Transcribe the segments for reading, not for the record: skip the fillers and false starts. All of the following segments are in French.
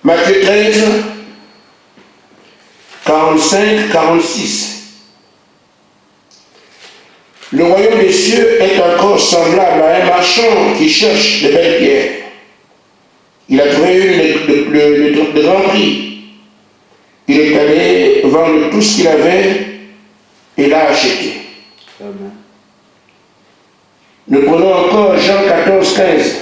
Matthieu 13, 45, 46. Le royaume des cieux est encore semblable à un marchand qui cherche de belles pierres. Il a trouvé une de grand prix. Il est allé vendre tout ce qu'il avait et l'a acheté. Amen. Nous prenons encore Jean 14, 15.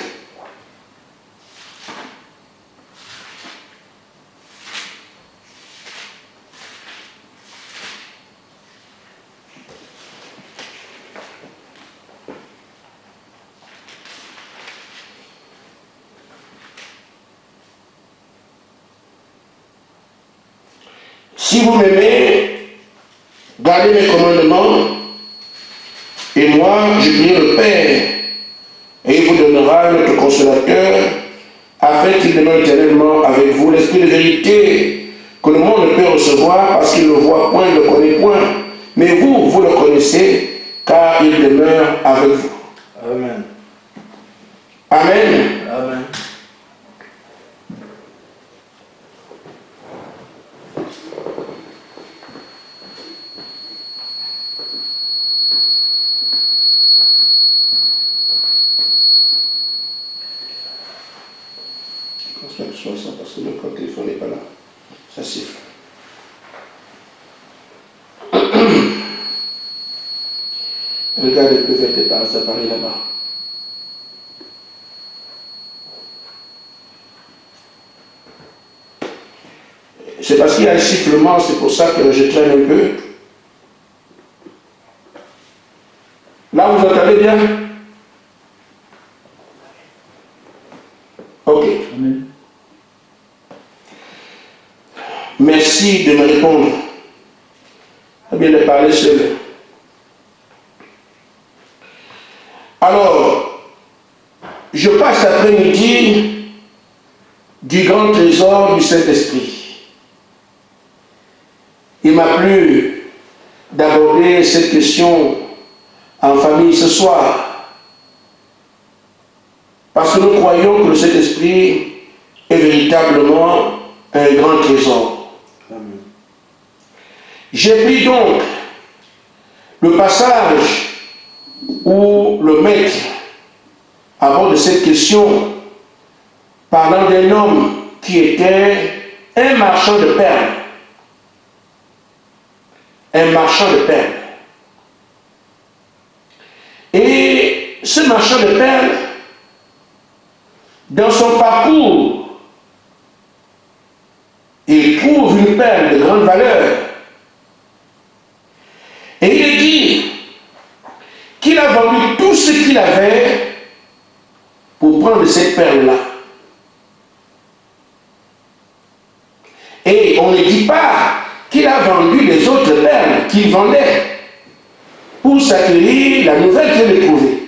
Si vous m'aimez, gardez mes commandements, et moi, je prie le Père, et il vous donnera notre consolateur, afin qu'il demeure éternellement avec vous l'esprit de vérité, que le monde ne peut recevoir parce qu'il ne le voit point, ne le connaît point. Mais vous, vous le connaissez, car il demeure avec vous. Amen. Amen. Amen. Je pense que ce soit ça, parce que même quand le téléphone n'est pas là, ça siffle. Regardez, peut-être par ça paraît là-bas. C'est parce qu'il y a un sifflement, c'est pour ça que je traîne un peu. Là, vous entendez bien? Ok. Amen. Merci de me répondre. C'est bien de parler seul. Alors, je passe l'après-midi du grand trésor du Saint-Esprit. Il m'a plu d'aborder cette question en famille ce soir. Parce que nous croyons que le Saint-Esprit est véritablement un grand trésor. Amen. J'ai pris donc le passage où le maître aborde cette question parlant d'un homme qui était un marchand de perles. Un marchand de perles. Et ce marchand de perles, dans son parcours, il trouve une perle de grande valeur. Et il est dit qu'il a vendu tout ce qu'il avait pour prendre cette perle-là. Et on ne dit pas qu'il a vendu les autres perles qu'il vendait pour s'acquérir la nouvelle qu'il avait trouvée.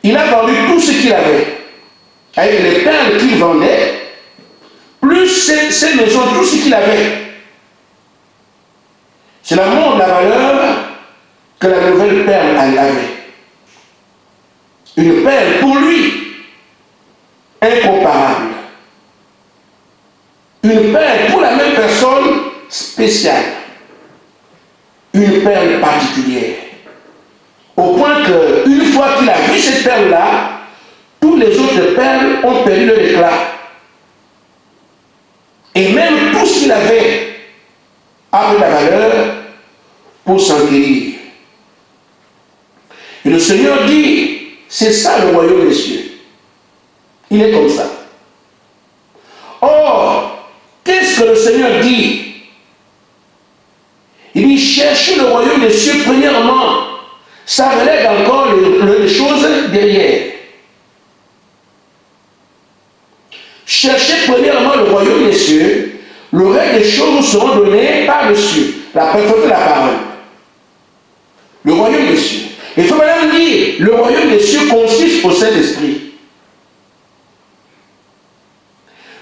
Il a vendu tout ce qu'il avait, avec les perles qu'il vendait, plus ses maisons, tout ce qu'il avait. Cela montre la valeur que la nouvelle perle avait. Une perle pour lui, incomparable. Une perle pour la même personne, spéciale. Une perle particulière. Au point qu'une fois qu'il a vu cette perle-là, toutes les autres perles ont perdu leur éclat. Et même tout ce qu'il avait a de la valeur pour s'en guérir. Et le Seigneur dit, c'est ça le royaume des cieux. Il est comme ça. Or, qu'est-ce que le Seigneur dit? Il dit, cherchez le royaume des cieux premièrement. Ça relève encore les choses derrière. Cherchez premièrement le royaume des cieux, le reste des choses nous seront données par-dessus. La perfection de la parole. Le royaume des cieux. Il faut maintenant dire, le royaume des cieux consiste au Saint-Esprit.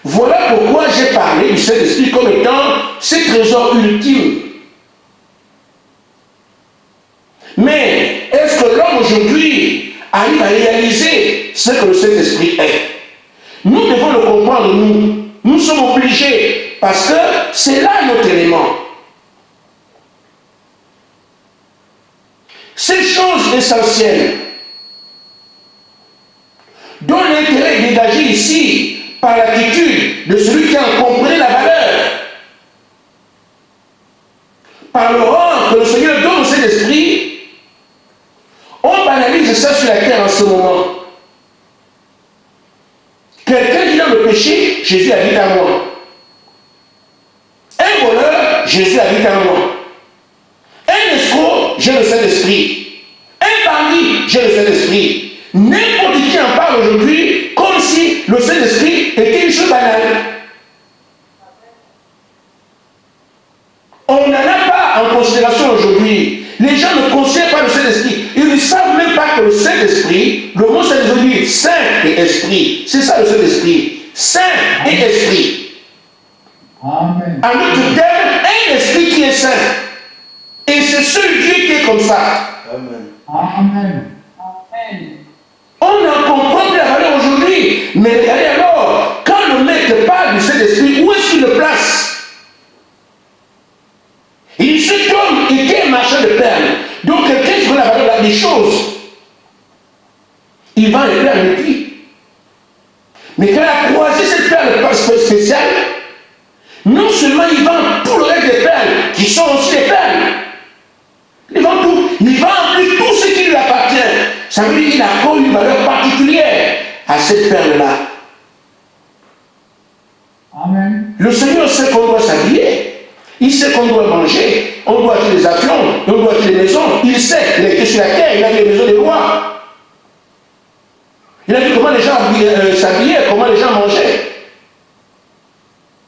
Voilà pourquoi j'ai parlé du Saint-Esprit comme étant ce trésor ultime. Mais est-ce que l'homme aujourd'hui arrive à réaliser ce que le Saint-Esprit est? Nous devons le comprendre, nous. Nous sommes obligés, parce que c'est là notre élément. Ces choses essentielles, dont l'intérêt est dégagé ici par l'attitude de celui qui en comprenait la valeur, par le rang que le Seigneur donne au Saint-Esprit, on banalise ça sur la terre en ce moment. Quelqu'un qui est dans le péché, Jésus habite en moi. Un voleur, Jésus habite en moi. Un escroc, j'ai le Saint-Esprit. Un bandit, j'ai le Saint-Esprit. N'importe qui en parle aujourd'hui comme si le Saint-Esprit était une chose banale. On n'en a pas en considération aujourd'hui. Les gens ne considèrent pas le Saint-Esprit. Ils ne savent même pas que le Saint-Esprit, le mot Saint-Esprit, Saint et Esprit. C'est ça le Saint-Esprit. Saint et Esprit. Amen. En d'autres termes, un esprit qui est saint. Et c'est seul Dieu qui est comme ça. Amen. Amen. On en comprend plus la valeur aujourd'hui. Mais regardez alors, quand le maître parle du Saint-Esprit, où est-ce qu'il le place? Il dit, cet homme était un marchand de perles. Donc quelqu'un qui veut la valeur des choses, il vend les perles avec lui. Mais quand il a croisé cette perle spéciale, non seulement il vend tout le reste des perles, qui sont aussi des perles, il vend tout, il vend en plus tout ce qui lui appartient. Ça veut dire qu'il accorde une valeur particulière à cette perle-là. Amen. Le Seigneur sait qu'on doit s'habiller. Il sait qu'on doit manger, on doit acheter des avions, on doit acheter des maisons. Il sait, il a été sur la terre, il a vu les maisons des rois. Il a vu comment les gens s'habillaient, comment les gens mangeaient.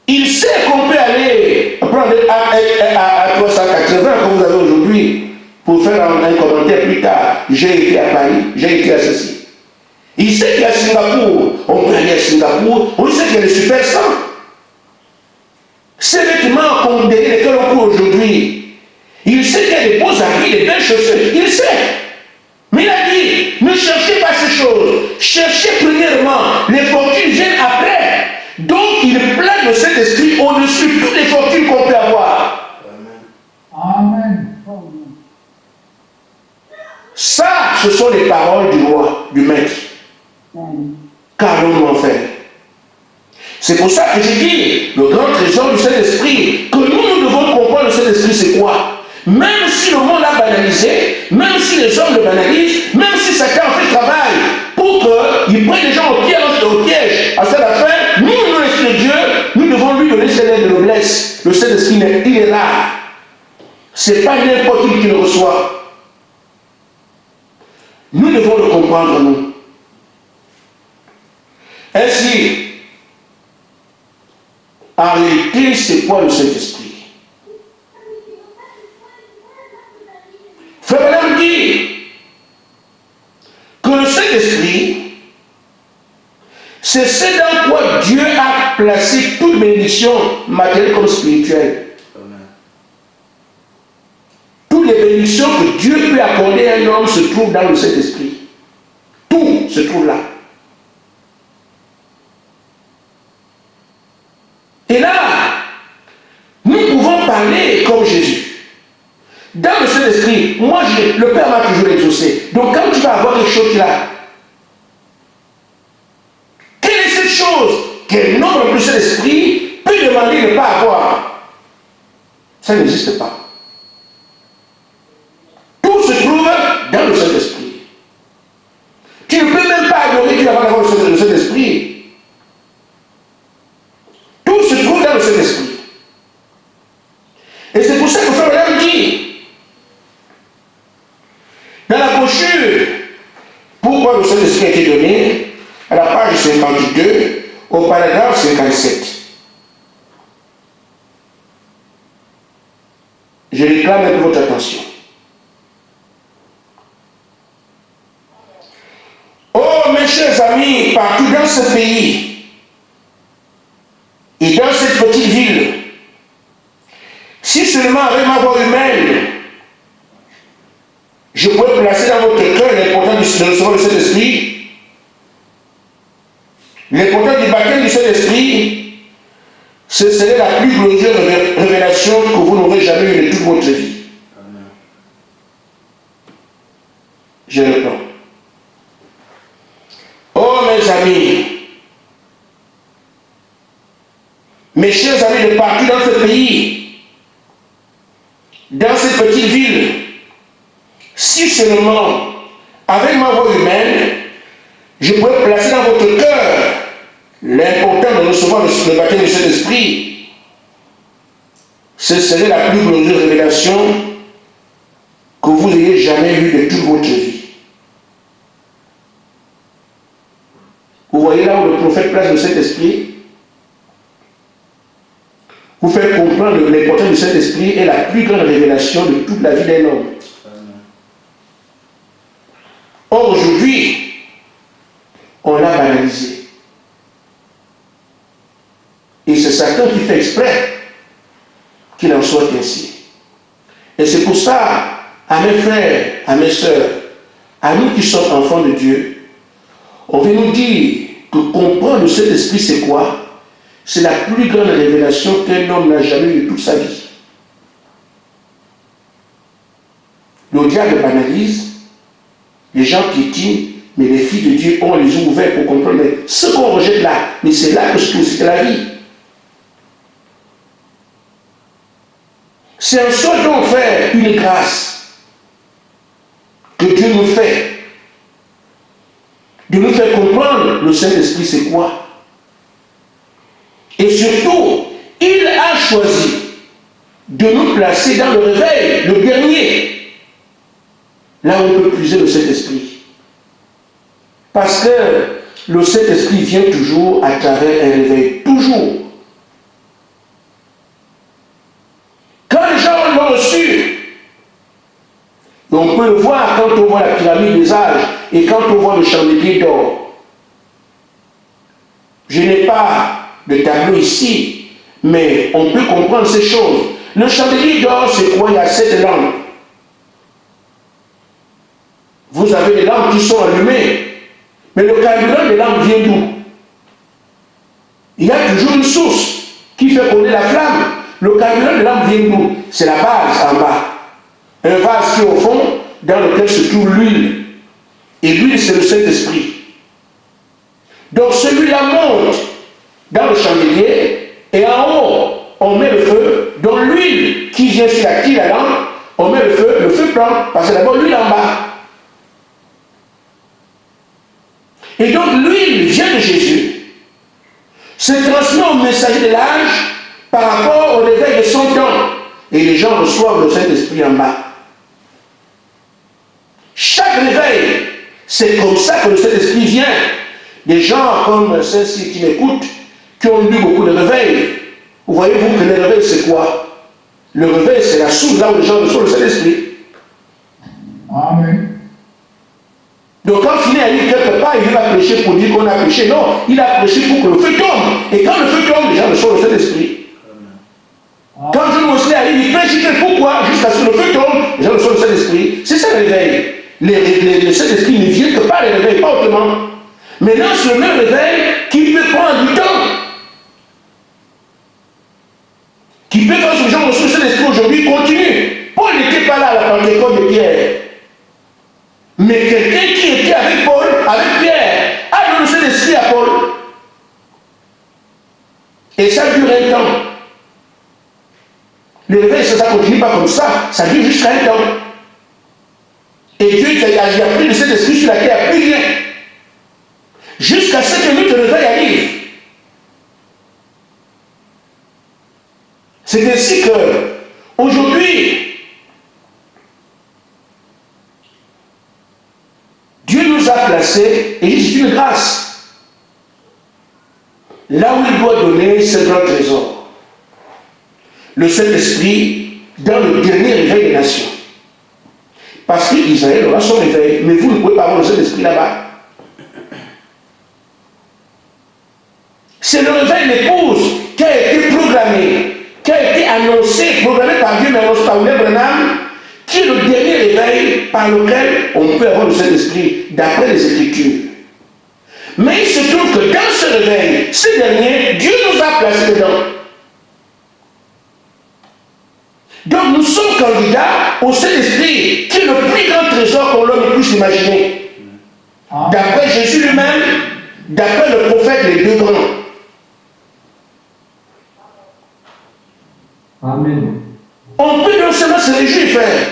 Il sait qu'on peut aller prendre à 380 comme vous avez aujourd'hui pour faire un commentaire plus tard. J'ai été à Paris, j'ai été à ceci. Il sait qu'il y a Singapour, on peut aller à Singapour, on sait qu'il y a les super 100. Ces vêtements qu'on derrière lesquels on court aujourd'hui, il sait qu'il y a des beaux habits, des belles chaussures, il sait. Mais il a dit, ne cherchez pas ces choses, cherchez premièrement, les fortunes viennent après. Donc il place le Saint-Esprit au-dessus de toutes les fortunes qu'on peut avoir. Amen. Ça, ce sont les paroles du roi, du maître. Qu'allons-nous en faire? C'est pour ça que je dis, le grand trésor du Saint-Esprit, que nous devons comprendre le Saint-Esprit, c'est quoi? Même si le monde l'a banalisé, même si les hommes le banalisent, même si Satan en fait travail pour qu'il prenne les gens au piège, à la fin, nous, l'Esprit de Dieu, nous devons lui donner cette aide de noblesse. Le Saint-Esprit, il est rare. C'est pas n'importe qui le reçoit. Nous devons le comprendre, nous. Ainsi, en réalité, c'est quoi le Saint-Esprit? Frère Branham dit que le Saint-Esprit, c'est ce dans quoi Dieu a placé toute bénédiction matérielle comme spirituelle. Amen. Toutes les bénédictions que Dieu peut accorder à un homme se trouvent dans le Saint-Esprit. Tout se trouve là. Et là, nous pouvons parler comme Jésus. Dans le Saint-Esprit, moi, le Père m'a toujours exaucé. Donc quand tu vas avoir quelque chose là, quelle est cette chose qu'un homme du Saint-Esprit peut demander de ne pas avoir? Ça n'existe pas. Tout se trouve dans le Saint-Esprit. Tu ne peux même pas adorer Dieu avant d'avoir le Saint-Esprit. Tout se trouve dans le Saint-Esprit. Et c'est pour ça que Frère Branham dit, dans la brochure, pourquoi le Saint-Esprit a été donné, à la page 52, au paragraphe 57. Je réclame avec votre attention. Oh, mes chers amis, partout dans ce pays et dans cette petite ville, si seulement avec ma voix humaine, je pourrais placer dans votre cœur l'importance de recevoir le Saint-Esprit, l'importance du baptême du Saint-Esprit, ce serait la plus glorieuse révélation que vous n'aurez jamais eue de toute votre vie. Amen. Je réponds. Oh mes amis, mes chers amis de partout dans ce pays, dans cette petite ville, si seulement, avec ma voix humaine, je pourrais placer dans votre cœur l'importance de recevoir le baptême du Saint-Esprit, ce serait la plus glorieuse révélation que vous ayez jamais eue de toute votre vie. Vous voyez là où le prophète place le Saint-Esprit? Vous faites comprendre l'importance du Saint-Esprit est la plus grande révélation de toute la vie d'un homme. Or, aujourd'hui, on l'a banalisé. Et c'est Satan qui fait exprès qu'il en soit ainsi. Et c'est pour ça, à mes frères, à mes sœurs, à nous qui sommes enfants de Dieu, on veut nous dire que comprendre le Saint-Esprit, c'est quoi? C'est la plus grande révélation qu'un homme n'a jamais eue de toute sa vie. Le diable banalise, les gens piétinent, mais les filles de Dieu ont les yeux ouverts pour comprendre. Mais ce qu'on rejette là, mais c'est là que c'est la vie. C'est un seul don faire une grâce que Dieu nous fait. De nous faire comprendre le Saint-Esprit c'est quoi. Et surtout, il a choisi de nous placer dans le réveil, le dernier, là où on peut puiser le Saint-Esprit. Parce que le Saint-Esprit vient toujours à travers un réveil, toujours. Quand les gens l'ont reçu, on peut le voir quand on voit la pyramide des âges et quand on voit le chandelier d'or. Je n'ai pas de tableau ici, mais on peut comprendre ces choses. Le chandelier d'or, c'est quoi? Il y a 7 lampes. Vous avez des lampes qui sont allumées, mais le carburant des lampes vient d'où? Il y a toujours une source qui fait connaître la flamme. Le carburant des lampes vient d'où? C'est la base en bas. Un vase qui est au fond, dans lequel se trouve l'huile. Et l'huile, c'est le Saint-Esprit. Donc celui-là monte dans le chandelier, et en haut, on met le feu, dont l'huile qui vient sur la lampe, on met le feu prend, parce que d'abord l'huile en bas. Et donc l'huile vient de Jésus, se transmet au messager de l'âge par rapport au réveil de son temps, et les gens reçoivent le Saint-Esprit en bas. Chaque réveil, c'est comme ça que le Saint-Esprit vient. Des gens comme ceux-ci qui m'écoutent, qui ont lu beaucoup de réveils. Vous voyez, vous, que le réveil, c'est quoi? Le réveil, c'est la source là où les gens reçoivent le Saint-Esprit. Amen. Donc quand Finet a dit quelque part, il va prêcher pour dire qu'on a prêché. Non, il a prêché pour que le feu tombe. Et quand le feu tombe, les gens reçoivent le Saint-Esprit. Quand John Wesley a dit, il prêche, pourquoi? Jusqu'à ce que le feu tombe, les gens reçoivent le Saint-Esprit. C'est ça le réveil. Le Saint-Esprit ne vient que par le réveil, pas autrement. Maintenant, c'est le même réveil qui peut prendre du temps. Qui peut faire ce que les gens reçoivent le Saint-Esprit aujourd'hui, continue. Paul n'était pas là à la Pentecôte de Pierre. Mais quelqu'un qui était avec Paul, avec Pierre, a donné le Saint-Esprit à Paul. Et ça dure un temps. Le réveil, ça ne continue pas comme ça dure jusqu'à un temps. Et Dieu a pris le Saint-Esprit sur la terre, plus rien. Jusqu'à ce que le réveil arrive. C'est ainsi que, aujourd'hui, Dieu nous a placés, et c'est une grâce, là où il doit donner ce grand trésor. Le Saint-Esprit dans le dernier réveil des nations. Parce qu'Israël aura son réveil, mais vous ne pouvez pas avoir le Saint-Esprit là-bas. C'est le réveil de l'épouse qui a été programmé, qui a été annoncé, programmé par Dieu, mais annoncé par William Branham, qui est le dernier réveil par lequel on peut avoir le Saint-Esprit, d'après les Écritures. Mais il se trouve que dans ce réveil, ce dernier, Dieu nous a placés dedans. au Saint-Esprit, qui est le plus grand trésor qu'on l'homme puisse imaginer. D'après Jésus lui-même, d'après le prophète, les deux grands. Amen. On peut non seulement se réjouir, frère.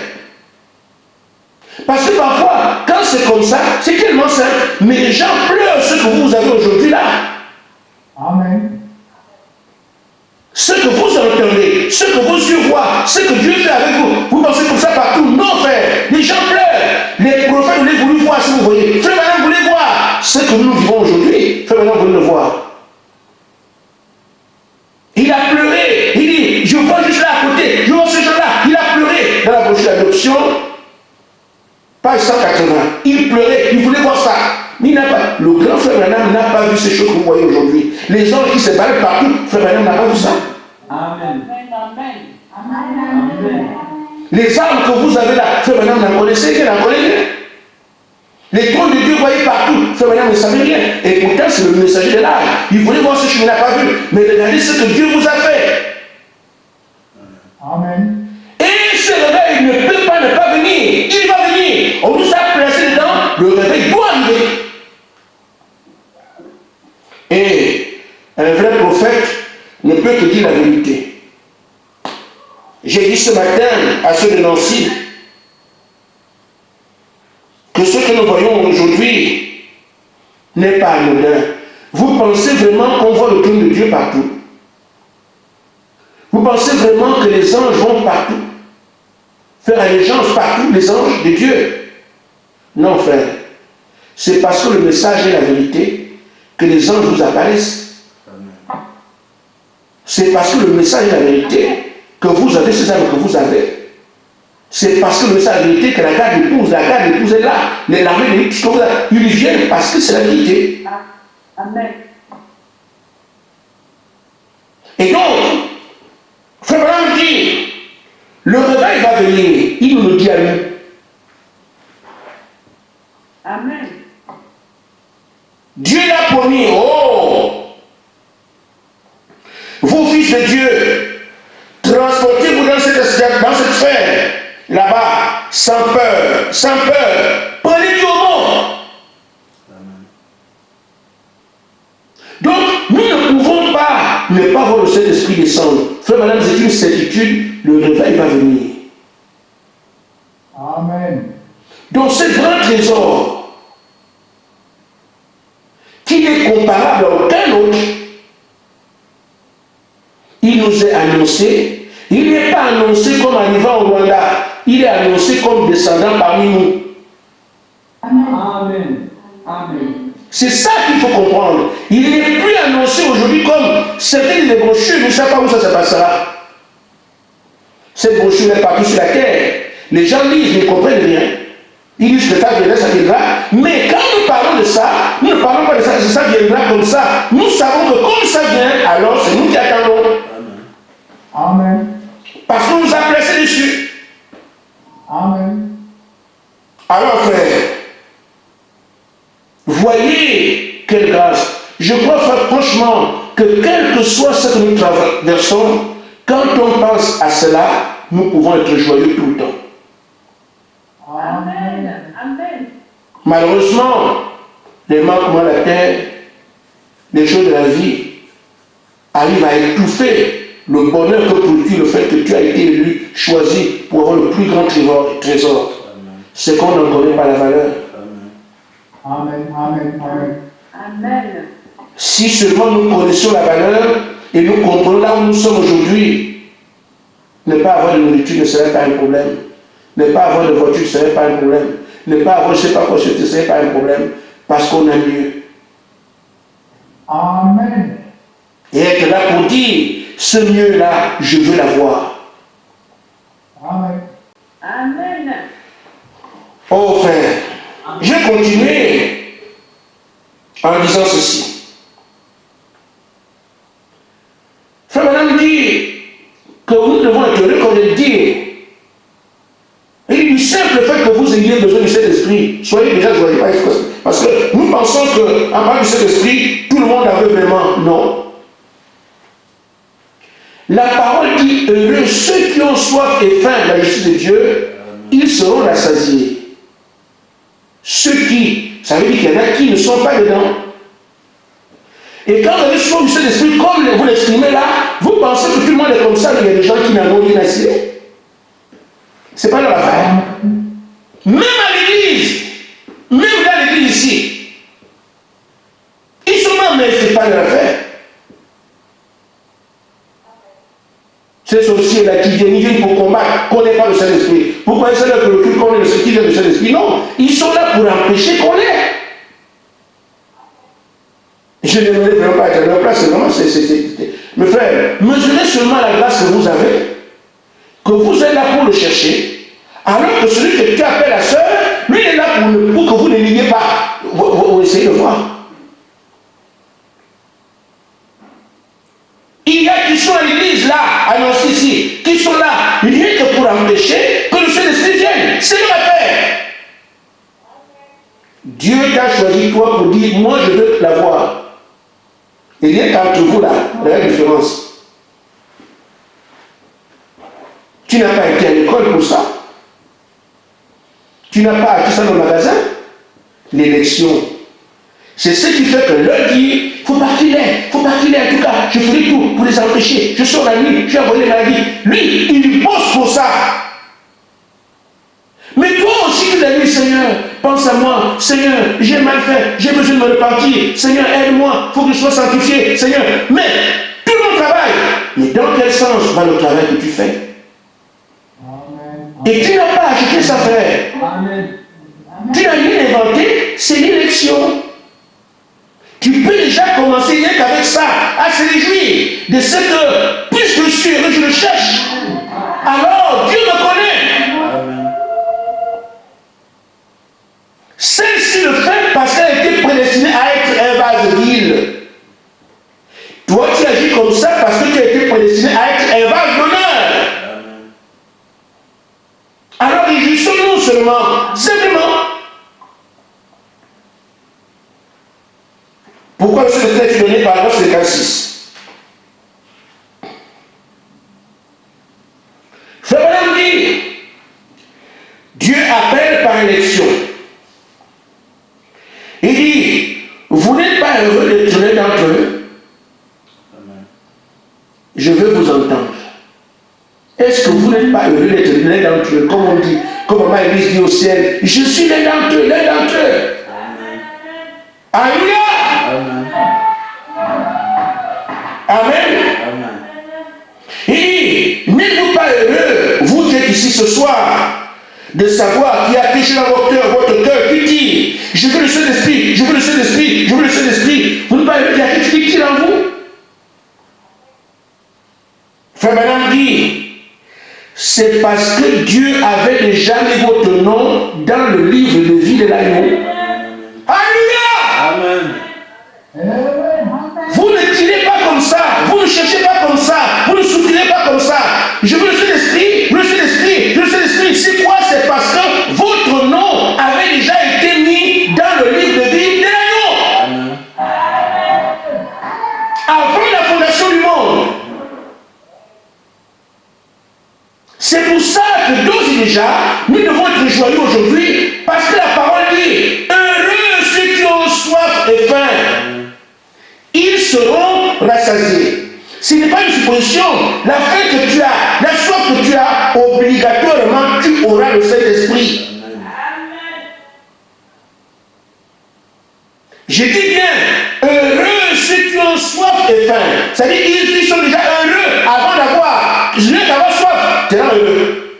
Parce que parfois, quand c'est comme ça, c'est tellement simple, mais les gens pleurent ce que vous avez aujourd'hui là. Amen. Ce que vous entendez, ce que vos yeux voient, ce que Dieu fait avec vous, vous pensez comme ça partout. Non, frère, les gens pleurent. Les prophètes voulaient voulu voir ce que vous voyez. Frère, madame, vous voulez voir ce que nous vivons aujourd'hui. Frère, madame, vous voulez le voir. Il a pleuré. Il dit, je vois juste là à côté, je vois ce genre-là. Il a pleuré dans la brochure d'adoption. Page 180. Il pleurait, il voulait voir ça. Mais il n'a pas. Le grand frère Branham n'a pas vu ces choses que vous voyez aujourd'hui. Les anges qui se baladent partout, frère Branham n'a pas vu ça. Amen. Les armes que vous avez là, frère Branham n'en connaissait rien, n'en connaît rien. Les trônes de Dieu voyaient partout, frère Branham ne savait rien. Et pourtant, c'est le messager de l'âge. Il voulait voir ce qu'il n'a pas vu. Mais regardez ce que Dieu vous a fait. Amen. Et ce réveil ne peut pas ne pas venir. Il va venir. On nous a placé dedans. Le réveil doit arriver. Et un vrai prophète ne peut que dire la vérité. J'ai dit ce matin à ceux de Nancy que ce que nous voyons aujourd'hui n'est pas anodin. Vous pensez vraiment qu'on voit le trône de Dieu partout? Vous pensez vraiment que les anges vont partout? Faire allégeance partout, les anges de Dieu? Non, frère. C'est parce que le message est la vérité que les anges vous apparaissent. C'est parce que le message est la vérité que vous avez ces âmes que vous avez. C'est parce que le message est la vérité que la garde épouse est là. L'armée de l'Église, ils viennent parce que c'est la vérité. Amen. Et donc, frère Branham dit, le réveil va venir. Il nous le dit à nous. Amen. Dieu l'a promis. Oh! Vous, fils de Dieu, transportez-vous dans cette sphère, là-bas, sans peur, sans peur. Prenez Dieu au monde. Donc, nous ne pouvons pas ne pas voir le Saint-Esprit descendre. Frère, madame, c'est une certitude, le réveil va venir. Amen. Donc, ce grand trésor, qui n'est comparable à aucun autre, il nous est annoncé. Il n'est pas annoncé comme arrivant au Rwanda. Il est annoncé comme descendant parmi nous. Amen. Amen. C'est ça qu'il faut comprendre. Il n'est plus annoncé aujourd'hui comme certaines des brochures. Nous ne savons pas où ça se passera. Cette brochure est partout sur la terre. Les gens lisent, ils ne comprennent rien. Ils disent que ça viendra, ça viendra. Mais quand nous parlons de ça, nous ne parlons pas de ça, ça viendra comme ça. Nous savons que comme ça vient, alors c'est nous qui attendons. Amen. Parce qu'on nous a placés dessus. Amen. Alors frère, voyez quelle grâce. Je crois franchement que quel que soit ce que nous traversons, quand on pense à cela, nous pouvons être joyeux tout le temps. Amen. Amen. Malheureusement, les manquements de la terre, les choses de la vie arrivent à étouffer le bonheur que produit le fait que tu as été élu, choisi pour avoir le plus grand trésor. C'est qu'on n'en connaît pas la valeur. Amen. Amen. Amen. Amen. Si seulement nous connaissions la valeur et nous comprenons là où nous sommes aujourd'hui, ne pas avoir de nourriture ne serait pas un problème. Ne pas avoir de voiture ne serait pas un problème. Ne pas avoir, je ne sais pas quoi, ce ne serait pas un problème. Parce qu'on a mieux. Amen. Et être là pour dire, ce mieux-là, je veux l'avoir. Amen. Amen. Oh frère, je vais continuer en disant ceci. Frère Madame dit que nous devons être heureux comme il dit. Et du simple fait que vous ayez besoin du Saint-Esprit, soyez déjà joyeux. Parce que nous pensons qu'en parlant du Saint-Esprit, tout le monde avait vraiment. Non. La parole dit heureux ceux qui ont soif et faim de la justice de Dieu, ils seront rassasiés. Ceux qui, ça veut dire qu'il y en a qui ne sont pas dedans. Et quand vous avez soif du Saint-Esprit, comme vous l'exprimez là, vous pensez que tout le monde est comme ça, mais il y a des gens qui n'en ont rien à cirer. Ce n'est pas leur affaire. Même à l'église, même dans l'église ici, ils sont là, mais ce n'est pas leur affaire. Ces sorciers-là qui viennent pour combattre, qu'on n'ait pas le Saint-Esprit. Pourquoi ils sont là pour le culte qu'on ait le Saint-Esprit? Non, ils sont là pour empêcher qu'on l'ait. Je n'aimerais vraiment pas être à leur place, c'est vraiment, mes frères, mesurez seulement la grâce que vous avez, que vous êtes là pour le chercher, alors que celui que tu appelles la sœur, lui il est là pour que vous ne l'ayez pas. Vous essayez de voir. Il y a qui sont à l'église là, à Nancy ici, qui sont là, rien que pour empêcher que le Saint-Esprit vienne. C'est leur affaire. Dieu t'a choisi toi pour dire, moi je veux l'avoir. Et rien qu'entre vous là, la différence. Tu n'as pas été à l'école pour ça. Tu n'as pas acquis ça dans le magasin. L'élection. C'est ce qui fait que leur dit, faut pas qu'il ait, faut pas qu'il ait. En tout cas, je ferai tout pour les empêcher. Je sors la nuit, je vais envoyer les maladies. Lui, il bosse pour ça. Mais toi aussi, tu l'as dit, Seigneur, pense à moi. Seigneur, j'ai mal fait, j'ai besoin de me repentir. Seigneur, aide-moi, il faut que je sois sanctifié. Seigneur, mais tout mon travail. Mais dans quel sens va le travail que tu fais? Amen. Et tu n'as pas acheté ça, frère. Amen. Tu n'as rien inventé, c'est l'élection. Tu peux déjà commencer rien qu'avec ça, à se réjouir de ce que, puisque je suis heureux, je le cherche. Alors, Dieu me connaît. Amen. Celle-ci le fait parce qu'elle a été prédestinée à être un vase d'huile. Toi, tu agis comme ça parce que tu as été prédestiné à être un vase d'honneur. Alors, réjouissons-nous seulement, simplement. Pourquoi le Saint-Esprit est donné par verset 56? Frère dit, Dieu appelle par élection. Il dit, vous n'êtes pas heureux d'être l'un d'entre eux. Je veux vous entendre. Est-ce que vous n'êtes pas heureux d'être l'un d'entre eux? Comme on dit, comme ma église dit au ciel, je suis l'un d'entre eux, l'un d'entre eux. Alléluia. Amen. Amen. Amen. Et n'êtes-vous pas heureux, vous qui êtes ici ce soir, de savoir qu'il y a quelque chose dans votre cœur qui dit, je veux le Saint-Esprit, je veux le Saint-Esprit, je veux le Saint-Esprit. Vous n'êtes pas heureux qu'il y a quelque chose qui dit en vous? Frère Madame dit, c'est parce que Dieu avait déjà mis votre nom dans le livre de vie de l'agneau. Alléluia. Amen. Vous ne tirez pas comme ça, vous ne cherchez pas comme ça, vous ne souffrez pas comme ça. Je veux le Saint-Esprit, je veux le Saint-Esprit, je veux le Saint-Esprit. C'est quoi? C'est parce que votre nom avait déjà été mis dans le livre de vie de l'agneau. Avant la fondation du monde. C'est pour ça que d'ores et déjà, nous devons être joyeux aujourd'hui, parce que la parole dit, heureux ceux qui ont soif et faim. Ils seront rassasiés. Ce n'est pas une supposition. La faim que tu as, la soif que tu as, obligatoirement, tu auras le Saint-Esprit. Je dis bien, heureux ceux qui ont soif et faim. C'est-à-dire qu'ils sont déjà heureux avant d'avoir soif. Tu es heureux.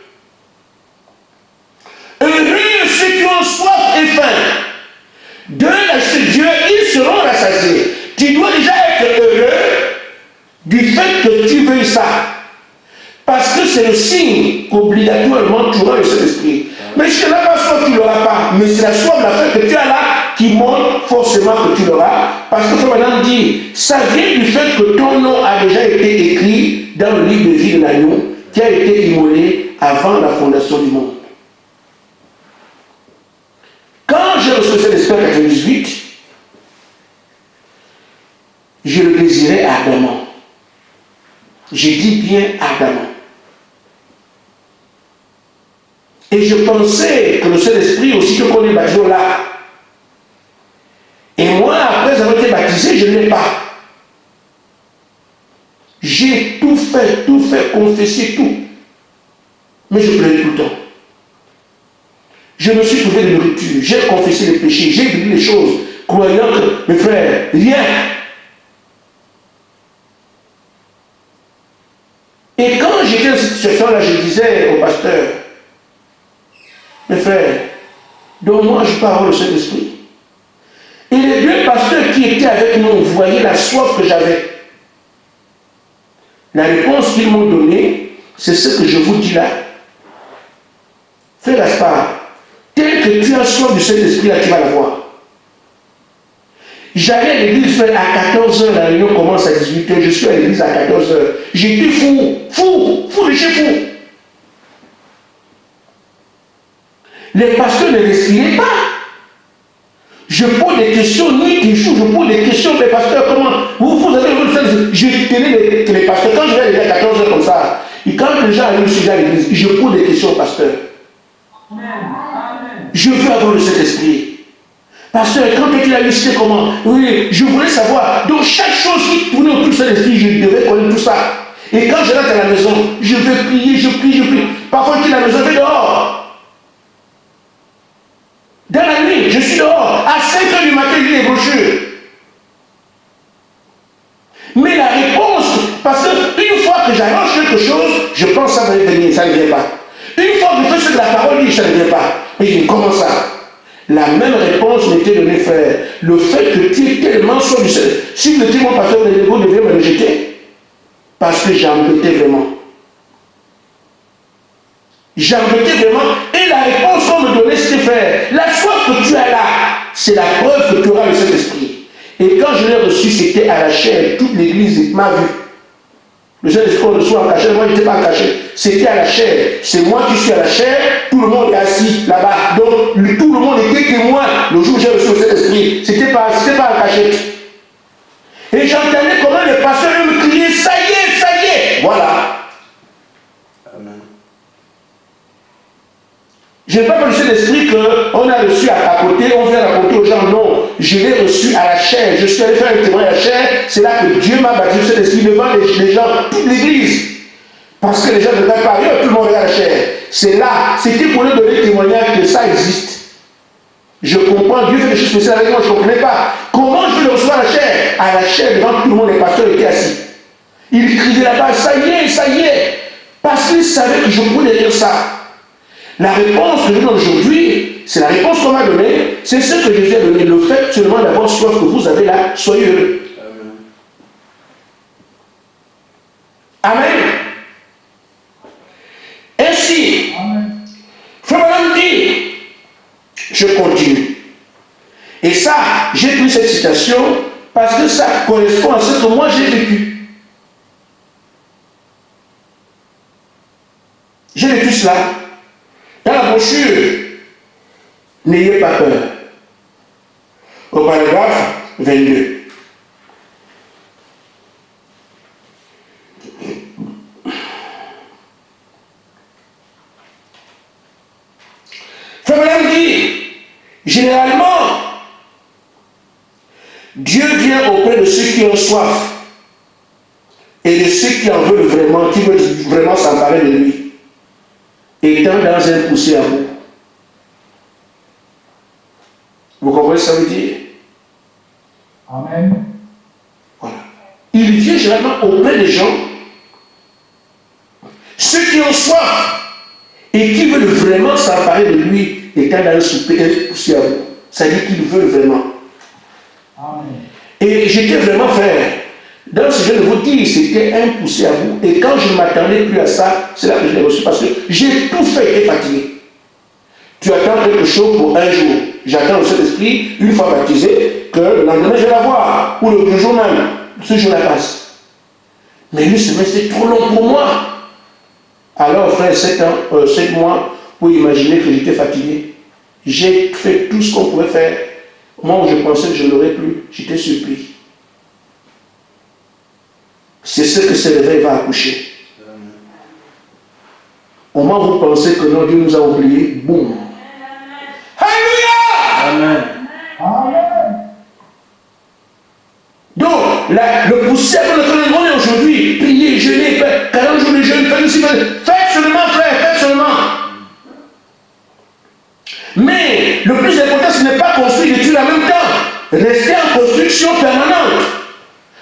Heureux ceux qui ont soif et faim. De Dieu, ils seront rassasiés. Tu dois déjà être heureux du fait que tu veuilles ça. Parce que c'est le signe qu'obligatoirement tu auras le Saint-Esprit. Mais si tu n'as pas soif, tu ne l'auras pas. Mais c'est la soif, la faim que tu as là qui montre forcément que tu l'auras. Parce que Madame dit, ça vient du fait que ton nom a déjà été écrit dans le livre de vie de l'agneau qui a été immolé avant la fondation du monde. Quand j'ai reçu le Saint-Esprit en 1998, je le désirais ardemment. J'ai dit bien ardemment. Et je pensais que le Saint-Esprit, aussitôt qu'on est baptisé là. Et moi, après avoir été baptisé, je ne l'ai pas. J'ai tout fait, confessé tout. Mais je pleurais tout le temps. Je me suis trouvé de nourriture, j'ai confessé les péchés, j'ai dit les choses, croyant que, mes frères, rien. Et quand j'étais dans cette situation-là, je disais au pasteur, mes frères, donne-moi, je peux avoir le Saint-Esprit. Et les deux pasteurs qui étaient avec nous voyaient la soif que j'avais. La réponse qu'ils m'ont donnée, c'est ce que je vous dis là. Frère Gaspard, tel que tu as soif du Saint-Esprit, là, tu vas l'avoir. J'allais à l'église à 14h, la réunion commence à 18h, je suis à l'église à 14h. J'étais fou de chez fou. Les pasteurs ne respiraient pas. Je pose des questions, nuit et jour, je pose des questions, mais pasteurs, comment vous avez vu ça? Je tenais les pasteurs, quand je vais à 14h comme ça, et quand les gens arrivent sur l'église, je pose des questions au pasteur. Je veux avoir le Saint-Esprit. Pasteur, quand tu as vu, c'était comment? Oui, je voulais savoir. Donc chaque chose qui tournait autour du Saint-Esprit, je devais connaître tout ça. Et quand je rentre à la maison, je vais prier, je prie. Parfois, je suis à la maison, je vais dehors. Dans la nuit, je suis dehors. À 5h du matin, je lis les brochures. Mais la réponse, parce qu'une fois que j'arrange quelque chose, je pense que ça va venir, ça ne vient pas. Une fois que je fais ce que la parole dit, ça ne vient pas. Mais je dis, comment ça? La même réponse m'était donnée, frère. Le fait que tu es tellement soif du Seigneur. Si vous étiez mon pasteur, vous deviez me rejeter. Parce que j'embêtais vraiment. J'embêtais vraiment. Et la réponse qu'on me donnait, c'était, frère, la soif que tu as là, c'est la preuve que tu auras le Saint-Esprit. Et quand je l'ai reçu, c'était à la chair. Toute l'église m'a vu. Le Saint-Esprit reçoit en cachet, moi je n'étais pas en cachet. C'était à la chair. C'est moi qui suis à la chair, tout le monde est assis là-bas. Donc tout le monde était témoin le jour où j'ai reçu le Saint-Esprit. C'était pas en cachet. Et j'entendais comment les pasteurs me criaient, ça y est. Voilà. Amen. Je n'ai pas pensé l'esprit qu'on a reçu à côté, on vient raconter aux gens, non. Je l'ai reçu à la chair. Je suis allé faire un témoin à la chair. C'est là que Dieu m'a baptisé cet esprit devant les gens, toute l'église. Parce que les gens ne regardent pas, tout le monde regarde la chair. C'est là, c'était pour leur donner témoignage que ça existe. Je comprends, Dieu fait des choses spéciales avec moi, je ne comprenais pas. Comment je vais le recevoir à la chair? À la chair, devant tout le monde, les pasteurs étaient assis. Ils criaient là-bas, ça y est. Parce qu'ils savaient que je pouvais dire ça. La réponse que je donne aujourd'hui, c'est la réponse qu'on m'a donnée, c'est ce que Jésus a donné. Le fait seulement d'avoir soif que vous avez là, soyez heureux. Amen. Ainsi, Frère dit, je continue. Et ça, j'ai pris cette citation parce que ça correspond à ce que moi j'ai vécu. J'ai vécu cela. Dans la brochure, n'ayez pas peur. Au paragraphe 22. Frère dit, généralement, Dieu vient auprès de ceux qui ont soif et de ceux qui en veulent vraiment, qui veulent vraiment s'emparer de lui. Étant dans un poussé à bout. Vous comprenez ce que ça veut dire? Amen. Voilà. Il vient généralement auprès des gens, ceux qui ont soif et qui veulent vraiment s'emparer de lui, étant dans un poussé à bout. Ça veut dire qu'ils veulent vraiment. Amen. Et j'étais vraiment, frère, dans ce que je vous dis, c'était un poussé à bout. Et quand je ne m'attendais plus à ça, c'est là que je l'ai reçu parce que j'ai tout fait et fatigué. Tu attends quelque chose pour un jour. J'attends le Saint-Esprit, une fois baptisé, que le lendemain je vais la voir. Ou le jour même, ce jour la passe. Mais une semaine, c'était trop long pour moi. Alors, frère, 7 mois, pour imaginer que j'étais fatigué. J'ai fait tout ce qu'on pouvait faire. Au moment où je pensais que je n'aurais plus, j'étais surpris. C'est ce que ce réveil va accoucher. Comment vous pensez que notre Dieu nous a oubliés? Boum. Alléluia! Amen. Amen. Donc, le poussé pour lequel on est aujourd'hui, prier, jeûner, 40 jours de jeûne, faites seulement, frère, faites seulement. Mais le plus important, ce n'est pas construire des trucs en même temps. Rester en construction permanente.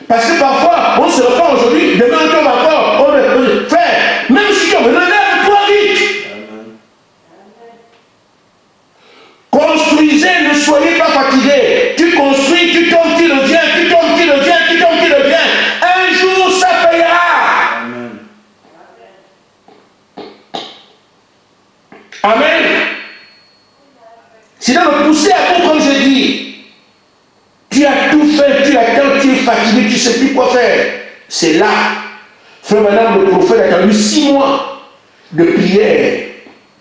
Parce que parfois, on se reprend aujourd'hui, demain on tombe encore. Frère, même si tu relève-toi vite. Construisez, ne soyez pas fatigués. Tu construis, tu tombes, tu reviens, tu tombes, tu reviens, tu tombes, tu reviens. Un jour, ça payera. Amen. Amen. Sinon, le pousser à bout, comme je dis. Tu as tout fait, tu attends, tu es fatigué, tu ne sais plus quoi faire. C'est là. Frère, madame, le prophète a attendu 6 mois de prière.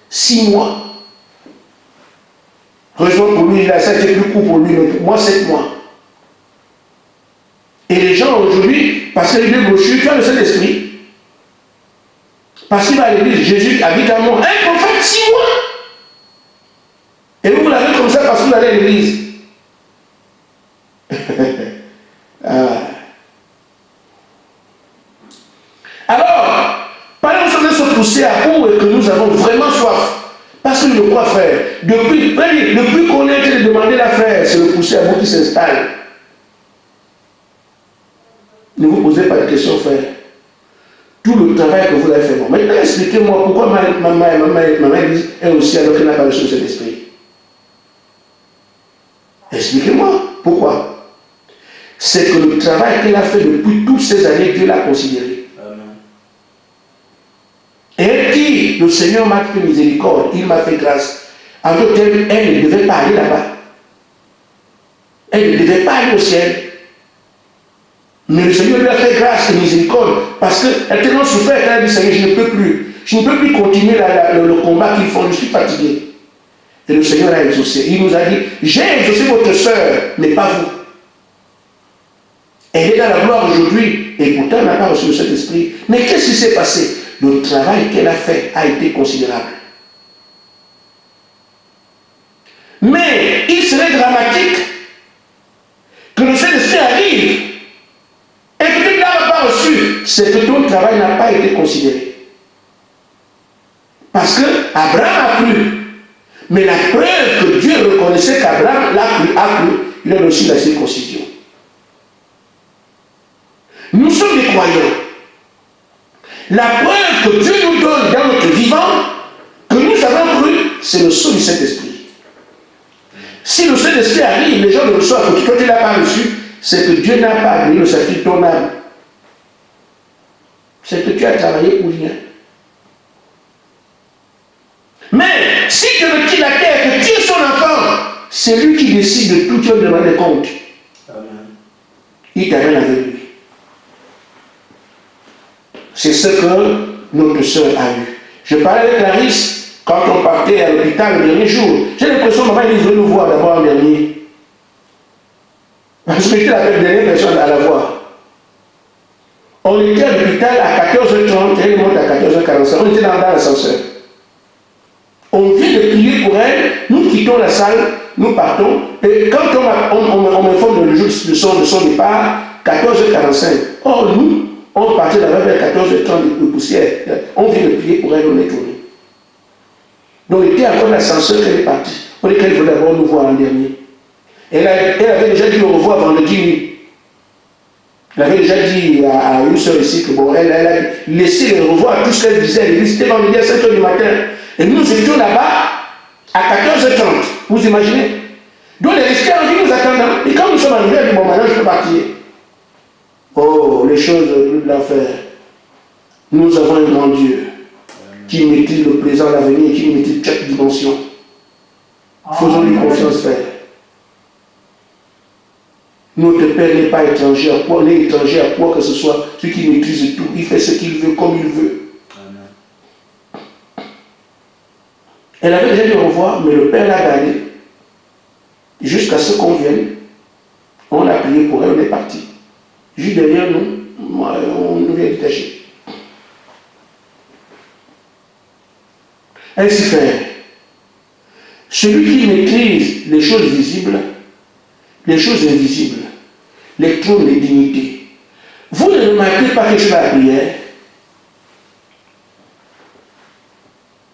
6 mois. Heureusement pour lui, là, ça a été plus court pour lui, mais pour moi, 7 mois. Et les gens aujourd'hui, parce qu'il est brochure, tu as le Saint-Esprit. Parce qu'il va à l'église, Jésus habite à moi. Un prophète, 6 mois. Et vous l'avez comme ça parce que vous allez à l'église. Alors, pendant que se pousser à bout et que nous avons vraiment soif, parce que je crois, frère, depuis qu'on a été demandé la frère, c'est le pousser à bout qui s'installe. Ne vous posez pas de questions, frère. Tout le travail que vous avez fait. Maintenant, expliquez-moi pourquoi maman est aussi alors qu'elle n'a pas reçu cet esprit. Expliquez-moi pourquoi. C'est que le travail qu'elle a fait depuis toutes ces années, Dieu l'a considéré. Amen. Et elle dit, le Seigneur m'a fait miséricorde, il m'a fait grâce. En d'autres termes, elle ne devait pas aller là-bas. Elle ne devait pas aller au ciel. Mais le Seigneur lui a fait grâce et miséricorde parce qu'elle a tellement souffert qu'elle a dit, Seigneur, je ne peux plus. Je ne peux plus continuer le combat qu'ils font, je suis fatigué. Et le Seigneur a exaucé. Il nous a dit, j'ai exaucé votre soeur, mais pas vous. Elle est dans la gloire aujourd'hui, et pourtant elle n'a pas reçu le Saint-Esprit. Mais qu'est-ce qui s'est passé? Le travail qu'elle a fait a été considérable. Mais il serait dramatique que le Saint-Esprit arrive et que tu ne l'as pas reçu. C'est que ton travail n'a pas été considéré. Parce que Abraham a cru. Mais la preuve que Dieu reconnaissait qu'Abraham a cru, il a reçu la circoncision. Nous sommes des croyants. La preuve que Dieu nous donne dans notre vivant, que nous avons cru, c'est le sceau du Saint-Esprit. Si le Saint-Esprit arrive, les gens le reçoivent, que toi tu ne l'as pas reçu, c'est que Dieu n'a pas agréé le sacrifice de ton âme. C'est que tu as travaillé pour rien. Mais si Dieu me quitte la terre, que tu es son enfant, c'est lui qui décide de tout, tu vas demander compte. Amen. Il t'amène avec lui. C'est ce que notre soeur a eu. Je parlais avec Clarisse quand on partait à l'hôpital le dernier jour. J'ai l'impression que maman il veut nous voir d'abord en dernier. Parce que j'étais la dernière personne à la voir. On était à l'hôpital à 14h30, elle monte à 14h45. On était dans l'ascenseur. On vient de prier pour elle, nous quittons la salle, nous partons, et quand on m'informe de son départ, 14h45. Or, nous, on partait là-bas vers 14h30 de poussière. On vient de prier pour elle, on est tourné. Donc, il était encore dans l'ascenseur qu'elle est partie. On dit qu'elle voulait d'abord nous voir en dernier. Elle avait déjà dit au revoir vendredi nuit. Elle avait déjà dit à une soeur ici que bon, elle a laissé le revoir tout ce qu'elle disait à l'église. C'était vendredi à 7h du matin. Et nous étions là-bas à 14h30. Vous imaginez? Donc les restés en vie nous attendant. Et quand nous sommes arrivés, elle dit bon, maintenant je peux partir. Oh, les choses de l'enfer. Nous avons un grand Dieu qui maîtrise le présent, l'avenir, qui maîtrise chaque dimension. Faisons-lui confiance, frère. Notre Père n'est pas étranger à quoi, n'est étranger à quoi que ce soit. Celui qui maîtrise tout, il fait ce qu'il veut, comme il veut. Elle avait déjà dit au revoir, mais le Père l'a gardé. Jusqu'à ce qu'on vienne, on a prié pour elle, on est parti. Juste derrière nous, on nous vient détacher. Ainsi faire. Celui qui maîtrise les choses visibles, les choses invisibles, les trônes, les dignités. Vous ne remarquez pas quelque chose à la prière?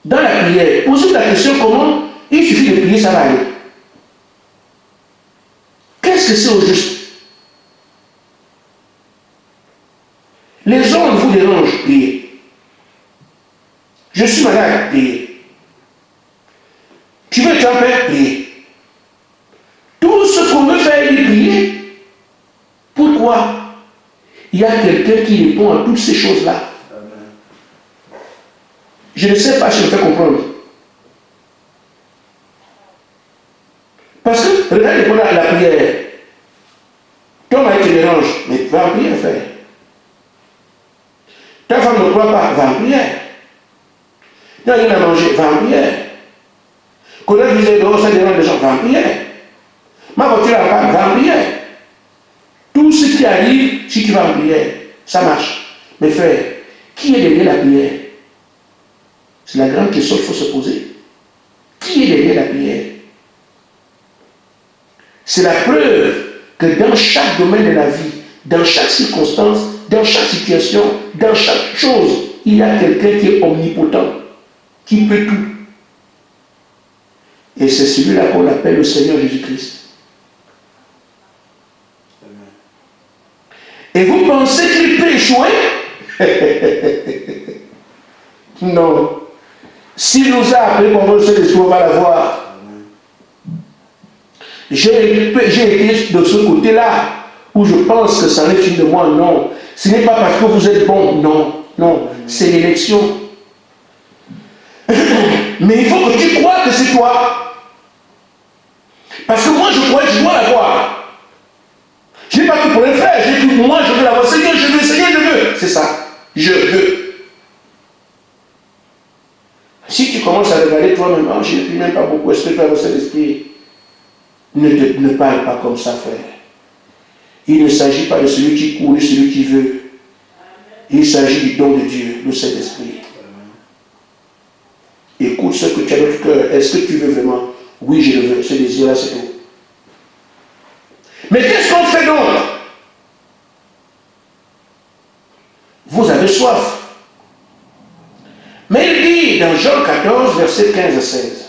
Dans la prière, posez la question comment il suffit de prier, ça va aller. Qu'est-ce que c'est au juste? Les ondes vous dérangent, priez. Je suis malade, priez. Tu veux être en paix, priez. Tout ce qu'on veut faire, il prier. Pourquoi? Il y a quelqu'un qui répond à toutes ces choses-là. Je ne sais pas si je me fais comprendre. Parce que, regardez pour la prière. Ton mari te dérange, mais va en prière, frère. Ta femme ne croit pas, va en prière. Tu n'as rien à manger, va en prière. Connaître disait, non, ça dérange les gens, va en prière. Ma voiture n'a pas, va en prière. Tout ce qui arrive, si tu vas en prière, ça marche. Mais frère, qui est derrière la prière? C'est la grande question qu'il faut se poser. Qui est derrière la prière? C'est la preuve que dans chaque domaine de la vie, dans chaque circonstance, dans chaque situation, dans chaque chose, il y a quelqu'un qui est omnipotent, qui peut tout. Et c'est celui-là qu'on appelle le Seigneur Jésus-Christ. Et vous pensez qu'il peut échouer? Non. S'il nous a appelé pour le Saint-Esprit, on va l'avoir. J'ai été de ce côté-là, où je pense que ça n'est fini de moi, non. Ce n'est pas parce que vous êtes bon, non, non, c'est l'élection. Mais il faut que tu crois que c'est toi. Parce que moi, je crois que je dois l'avoir. Je n'ai pas tout pour le faire, j'ai dit, moi, je veux l'avoir. Seigneur, je veux, Seigneur, je veux. C'est ça, je veux. Si tu commences à regarder toi-même, oh, je ne puis même pas beaucoup, est-ce que tu as reçu l'esprit? Ne parle pas comme ça, frère. Il ne s'agit pas de celui qui court, de celui qui veut. Il s'agit du don de Dieu, de cet esprit. Écoute ce que tu as dans ton cœur. Est-ce que tu veux vraiment? Oui, je le veux. Ce désir-là, c'est tout. Mais qu'est-ce qu'on fait donc? Vous avez soif. Mais il dit dans Jean 14, versets 15 à 16.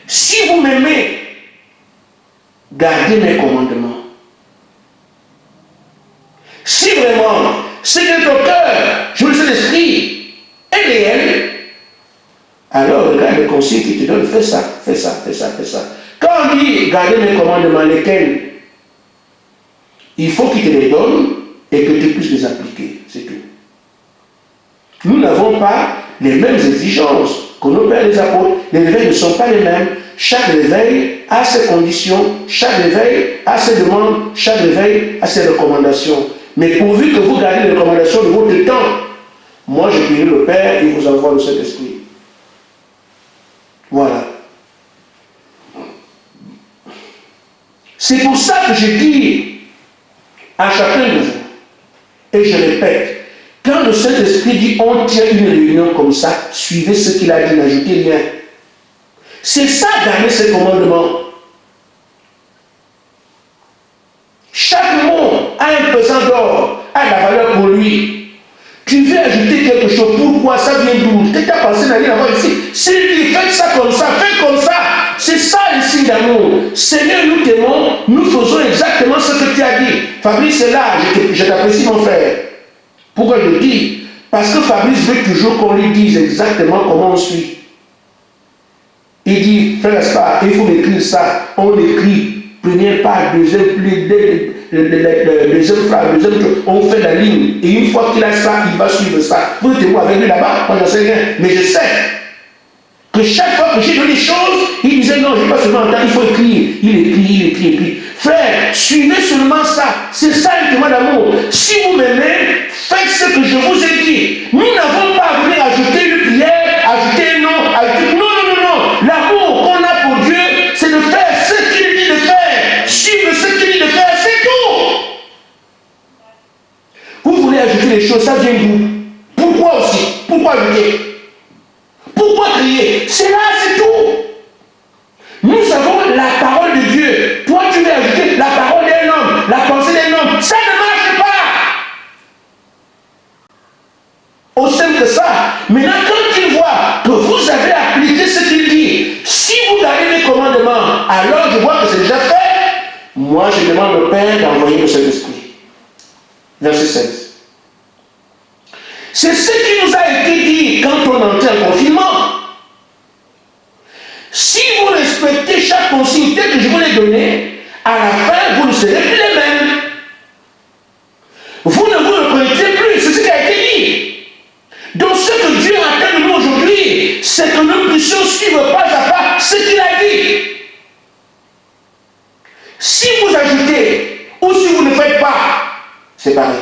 Si vous m'aimez, gardez mes commandements. Si vraiment, c'est que ton cœur, je le sais l'esprit, est réel, alors regarde le conseil qui te donne, fais ça, fais ça, fais ça, fais ça. Quand on dit gardez mes commandements, lesquels? Il faut qu'il te les donne et que tu puisses les appliquer, c'est tout. Nous n'avons pas les mêmes exigences que nos pères les apôtres. Les réveils ne sont pas les mêmes. Chaque réveil a ses conditions, chaque réveil a ses demandes, chaque réveil a ses recommandations. Mais pourvu que vous gardez les recommandations de votre temps, moi je prie le Père et vous envoie le Saint-Esprit. Voilà. C'est pour ça que je dis à chacun de vous, et je répète, quand le Saint-Esprit dit on tient une réunion comme ça, suivez ce qu'il a dit, n'ajoutez rien. C'est ça garder ses commandements. Chaque mot a un pesant d'or, a de la valeur pour lui. Tu veux ajouter quelque chose, pourquoi ça vient d'où? Tu as pensé d'aller là-bas ici. S'il dit faites ça comme ça, faites comme ça. C'est ça le signe d'amour. Seigneur, nous t'aimons, nous faisons exactement ce que tu as dit. Fabrice est là, je t'apprécie mon frère. Pourquoi je le dis? Parce que Fabrice veut toujours qu'on lui dise exactement comment on suit. Il dit, frère Gaspard, il faut écrire ça. On écrit, première part, deuxième phrase, deuxième chose. On fait la ligne. Et une fois qu'il a ça, il va suivre ça. Vous êtes moi avec lui là-bas, moi j'en sais rien. Mais je sais que chaque fois que j'ai donné des choses, il disait non, je n'ai pas seulement entendre, il faut écrire. Il écrit, il écrit, il écrit. Frère, suivez seulement ça. C'est ça le témoin d'amour. Si vous m'aimez, faites ce que je vous ai dit. Nous n'avons pas à venir ajouter une prière, ajouter un nom, ajouter... Non, non, non, non. L'amour qu'on a pour Dieu, c'est de faire ce qu'il dit de faire. Suivre ce qu'il dit de faire, c'est tout. Vous voulez ajouter les choses, ça vient d'où? Pourquoi aussi? Pourquoi ajouter? Pourquoi crier? C'est là, c'est tout. Nous avons la parole de Dieu. Toi, tu veux ajouter la parole d'un homme, la pensée d'un homme. Ça ne marche pas. Aussi simple que ça. Maintenant, quand il voit que vous avez appliqué ce qu'il dit, si vous gardez les commandements, alors je vois que c'est déjà fait. Moi, je demande au Père d'envoyer le Saint-Esprit. Verset 16. C'est ce qui nous a été dit quand on entrait en confinement. Si vous respectez chaque consigne telle que je vous l'ai donnée, à la fin, vous ne serez plus les mêmes. Vous ne vous reconnaîtrez plus, c'est ce qui a été dit. Donc ce que Dieu attend de nous aujourd'hui, c'est que nous puissions suivre pas à pas ce qu'il a dit. Si vous ajoutez, ou si vous ne faites pas, c'est pareil.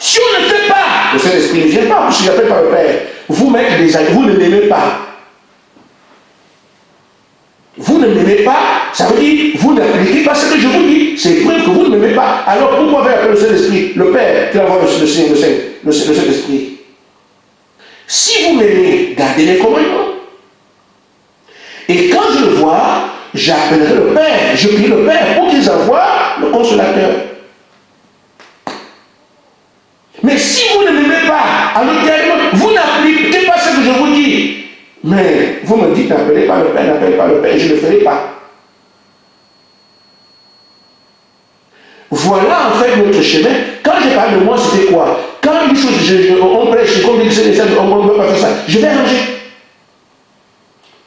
Si on ne fait pas, le Saint-Esprit ne vient pas, puisqu'il n'appelle pas le Père. Vous-même, vous ne l'aimez pas. Vous ne m'aimez pas, ça veut dire, vous n'appliquez pas ce que je vous dis. C'est preuve que vous ne m'aimez pas. Alors pourquoi faire appeler le Saint-Esprit, le Père, qui envoie le Saint-Esprit? Si vous m'aimez, gardez les commandements. Et quand je le vois, j'appellerai le Père, je prie le Père pour qu'il envoie le consolateur. Mais si vous ne m'aimez pas, alors vous n'appliquez pas ce que je vous dis. Mais vous me dites, n'appelez pas le Père, n'appelez pas le Père, je ne le ferai pas. Voilà en fait notre chemin. Quand je parle de moi, c'était quoi? Quand une chose, on prêche, comme dit on ne peut pas faire ça, je vais arranger.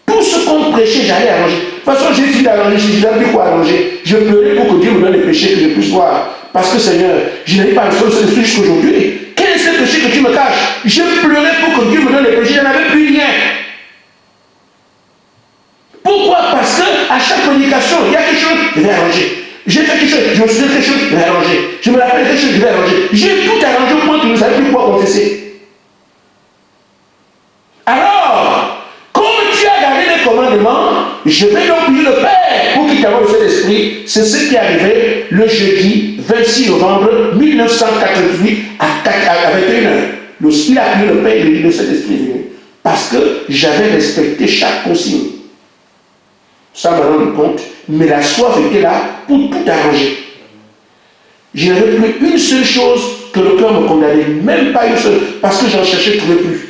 Tout ce qu'on prêchait, j'allais arranger. De toute façon, j'ai fini d'arranger, je n'ai plus quoi arranger. Je pleurais pour que Dieu me donne les péchés que je puisse voir. Parce que Seigneur, je n'avais pas le seul Saint-Esprit jusqu'aujourd'hui. Quel est ce péché que tu me caches? Je pleurais pour que Dieu me donne les péchés, je n'avais plus rien. Pourquoi? Parce qu'à chaque prédication, il y a quelque chose, je vais arranger. J'ai fait quelque chose, je me suis dit quelque chose, je vais arranger. Je me rappelle quelque chose, je vais arranger. J'ai tout arrangé au point que nous ne savons plus quoi confesser. Alors, comme tu as gardé les commandements, je vais donc prier le Père pour qu'il t'envoie le Saint-Esprit. C'est ce qui est arrivé le jeudi 26 novembre 1988 à 21h. Il a prié le Père et le Saint-Esprit est venu. Parce que j'avais respecté chaque consigne. Ça me rend compte, mais la soif était là pour tout arranger. Je n'avais plus une seule chose que le cœur me condamnait, même pas une seule, parce que j'en cherchais, je ne trouvais plus.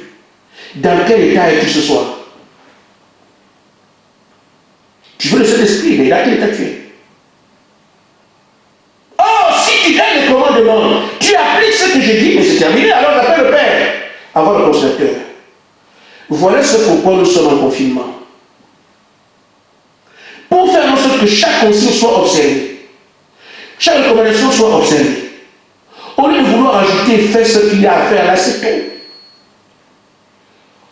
Dans quel état es-tu ce soir? Tu veux le Saint-Esprit, mais dans quel état tu es? Oh, si tu donnes les commandements, tu appliques ce que je dis, mais c'est terminé, alors j'appelle le Père, avant le consolateur. Voilà ce pourquoi nous sommes en confinement. Pour faire en sorte que chaque consigne soit observée, chaque recommandation soit observée. Au lieu de vouloir ajouter, faire ce qu'il y a à faire là, c'est tout.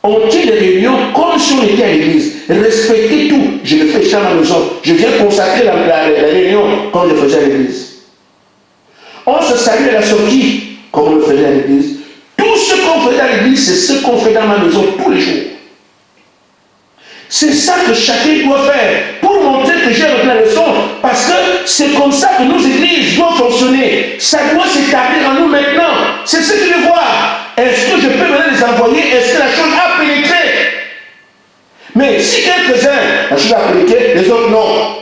On tient des réunions comme si on était à l'église. Respectez tout. Je le fais à ma maison. Je viens consacrer la réunion comme je faisais à l'église. On se salue à la sortie comme on le faisait à l'église. Tout ce qu'on faisait à l'église, c'est ce qu'on fait dans ma maison tous les jours. C'est ça que chacun doit faire pour montrer que j'ai retenu la leçon. Parce que c'est comme ça que nos églises doivent fonctionner. Ça doit s'établir en nous maintenant. C'est ce qu'il veut voir. Est-ce que je peux maintenant les envoyer? Est-ce que la chose a pénétré? Mais si quelques-uns, la chose a pénétré, les autres non.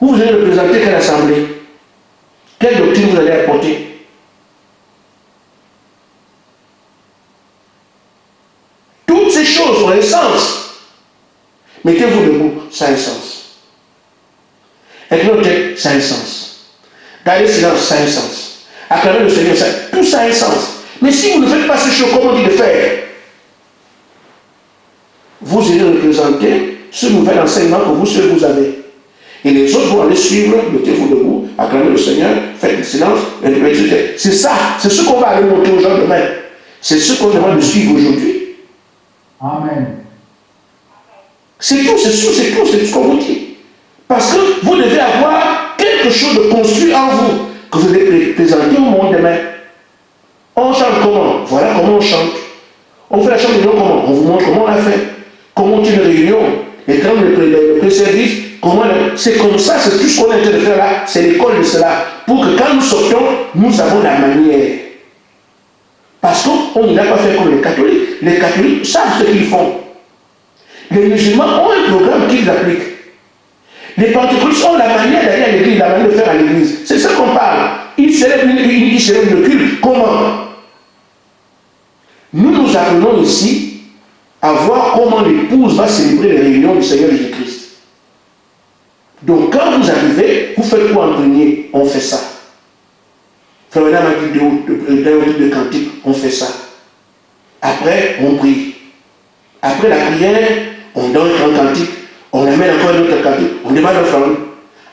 Vous allez représenter quelle assemblée? Quelle doctrine vous allez apporter? Toutes ces choses ont un sens. Mettez-vous debout, ça a un sens. Inclinez votre tête, ça a un sens. Gardez silence, ça a un sens. Acclamez le Seigneur, tout ça a un sens. Mais si vous ne faites pas ces choses comme on dit de faire, vous allez représenter ce nouvel enseignement que vous seuls vous avez. Et les autres vont aller suivre, mettez-vous debout, acclamez le Seigneur, faites le silence, c'est ça, c'est ce qu'on va aller montrer aux gens demain. C'est ce qu'on demande de suivre aujourd'hui. Amen. C'est tout, c'est tout, c'est tout, c'est tout ce qu'on vous dit. Parce que vous devez avoir quelque chose de construit en vous, que vous allez présenter au monde demain. On chante comment? Voilà comment on chante. On fait la chambre de Dieu comment? On vous montre comment on l'a fait. Comment on tient une réunion. Et quand le pré-service, comment c'est comme ça, c'est tout ce qu'on est en train de faire là. C'est l'école de cela. Pour que quand nous sortons, nous avons la manière. Parce qu'on n'a pas fait comme les catholiques. Les catholiques savent ce qu'ils font. Les musulmans ont un programme qu'ils appliquent. Les pentecôtistes ont la manière d'aller à l'église, la manière de faire à l'église. C'est ça qu'on parle. Ils célèbrent le culte. Comment? Nous apprenons ici à voir comment l'épouse va célébrer les réunions du Seigneur Jésus-Christ. Donc quand vous arrivez, vous faites quoi en premier? On fait ça. Frère Madame a dit de cantique, on fait ça. Après, on prie. Après la prière, on donne un cantique, on amène encore un autre cantique, on demande l'offrande.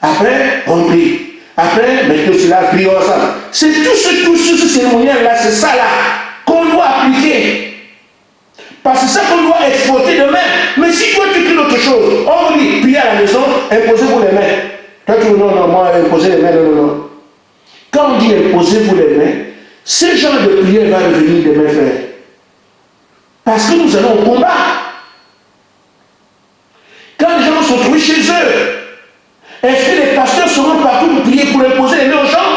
Après, on prie. Après, mettez cela, prions ensemble. C'est tout ce cérémonial-là, c'est ça là, qu'on doit appliquer. Parce que c'est ça qu'on doit exporter demain. Mais si toi tu cries autre chose, on vous dit, priez à la maison, imposez-vous les mains. Toi tu dis, non, moi, imposez les mains, non. Quand on dit imposez-vous les mains, ce genre de prière va revenir demain, frère. Parce que nous allons au combat. Quand les gens sont trouvés chez eux, est-ce que les pasteurs seront partout pour prier, pour imposer les mains aux gens?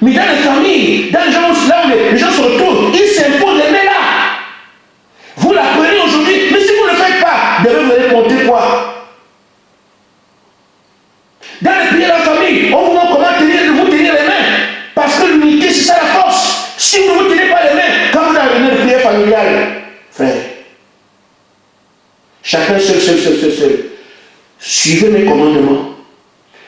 Mais dans les familles, dans les gens là où les gens se retrouvent, ils s'imposent les mains là. Vous la prenez aujourd'hui, mais si vous ne le faites pas, demain vous allez compter quoi? Dans les prières de la famille, on vous montre comment vous tenir les mains. Parce que l'unité, c'est ça la force. Si vous ne vous tenez pas les mains, quand vous avez une prière familiale, frère, chacun seul. Suivez mes commandements.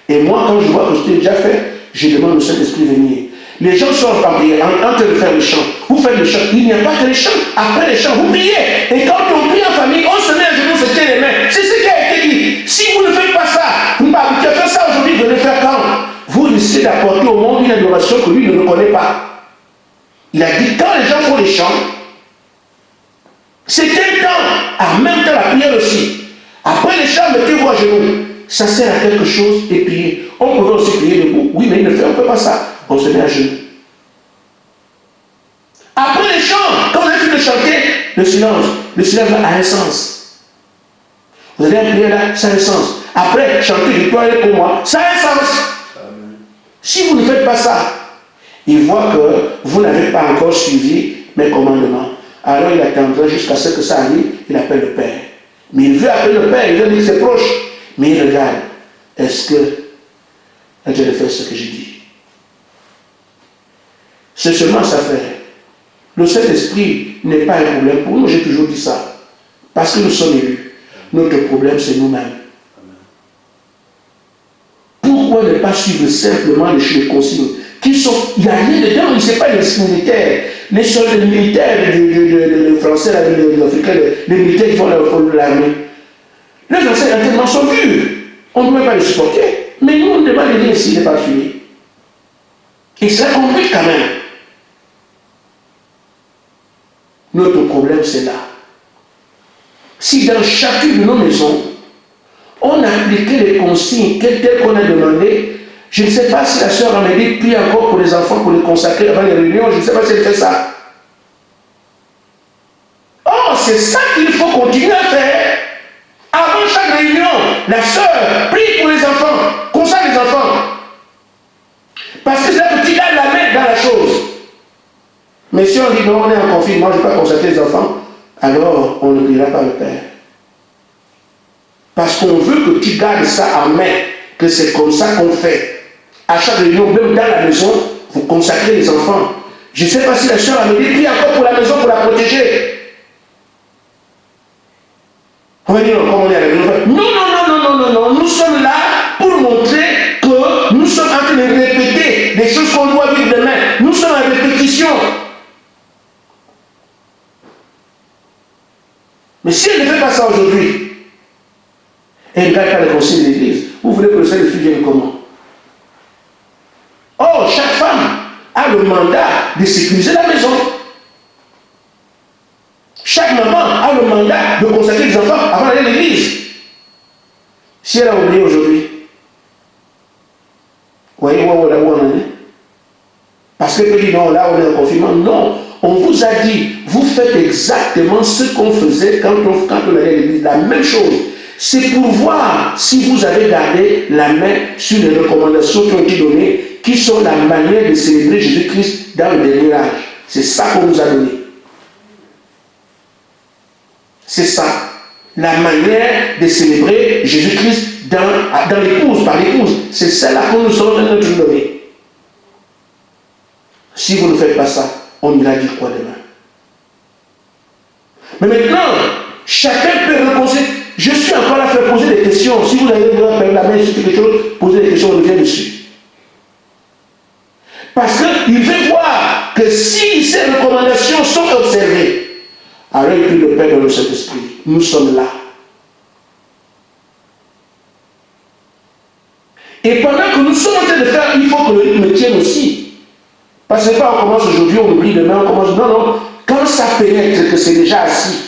Et moi, quand je vois que je l'ai déjà fait, je demande au Saint-Esprit de venir. Les gens sont en prière, en train de faire le chant. Vous faites le chant. Il n'y a pas que les chants. Après les chants, vous priez. Et quand on prie en famille, on se met à genoux, se tient les mains. C'est ce qui a été dit. Si vous ne faites pas ça, vous faites ça aujourd'hui, vous devez le faire quand? Vous risquez d'apporter au monde une adoration que lui ne connaît pas. Il a dit, quand les gens font les chants, c'est un temps, en même temps la prière aussi. Après les chants, mettez-vous à genoux. Ça sert à quelque chose et prier. On peut aussi prier debout. Oui, mais on ne fait pas ça. On se met à genoux. Après les chants, quand vous avez fini de chanter, le silence a un sens. Vous allez prier là, ça a un sens. Après, chanter victoire pour moi, ça a un sens. Amen. Si vous ne faites pas ça, il voit que vous n'avez pas encore suivi mes commandements. Alors il attendra jusqu'à ce que ça arrive, il appelle le Père. Mais il veut appeler le Père, il veut dire que c'est proche. Mais il regarde, est-ce que je vais faire ce que j'ai dit? C'est seulement ça faire. Le Saint-Esprit n'est pas un problème pour nous, j'ai toujours dit ça. Parce que nous sommes élus. Notre problème, c'est nous-mêmes. Pourquoi ne pas suivre simplement les consignes qui sont... Il n'y a rien dedans, ce n'est pas les militaires. Les soldats militaires, les Français, les Africains, les militaires qui font l'armée. Les enseignants sont vus. On ne peut pas les supporter. Mais nous, on demande de dire ici les particuliers. Et ça complique quand même. Notre problème, c'est là. Si dans chacune de nos maisons, on appliquait les consignes telles qu'on a demandé, je ne sais pas si la sœur Amélie prie encore pour les enfants, pour les consacrer avant les réunions, je ne sais pas si elle fait ça. Oh, c'est ça qu'il faut continuer à faire. Avant chaque réunion, la sœur prie pour les enfants, consacre les enfants. Parce que c'est là que tu as la main dans la chose. Mais si on dit non, on est en confinement, je ne vais pas consacrer les enfants, alors on ne priera pas le Père. Parce qu'on veut que tu gardes ça en main, que c'est comme ça qu'on fait. À chaque réunion, même dans la maison, vous consacrez les enfants. Je ne sais pas si la sœur a me dit, prie encore pour la maison pour la protéger. On va dire, comme on est à la maison. Non, nous sommes là pour montrer que nous sommes en train de répéter des choses qu'on doit vivre demain. Nous sommes en répétition. Mais si elle ne fait pas ça aujourd'hui, elle ne garde pas le conseil de l'Église, vous voulez que le Saint-Esprit vienne comment? Oh, chaque femme a le mandat de sécuriser la maison. Chaque maman a le mandat de consacrer les enfants avant d'aller à l'église. Si elle a oublié aujourd'hui, voyez où on est? Parce que peut dire non, là on est en confinement. Non, on vous a dit, vous faites exactement ce qu'on faisait quand on allait à l'église. La même chose. C'est pour voir si vous avez gardé la main sur les recommandations qui ont été données, qui sont la manière de célébrer Jésus-Christ dans le dernier âge. C'est ça qu'on nous a donné. C'est ça. La manière de célébrer Jésus-Christ dans l'épouse, par l'épouse. C'est celle-là qu'on nous a donné. Si vous ne faites pas ça, on ira dire quoi demain? Mais maintenant, chacun peut reposer. Je suis encore là à faire poser des questions. Si vous avez la main sur quelque chose, posez des questions, on revient dessus. Parce qu'il veut voir que si ces recommandations sont observées, alors il prie le Père dans le Saint-Esprit. Nous sommes là. Et pendant que nous sommes en train de faire, il faut que le rythme tienne aussi. Parce que pas on commence aujourd'hui, on oublie demain, on commence. Non, non. Quand ça pénètre que c'est déjà assis,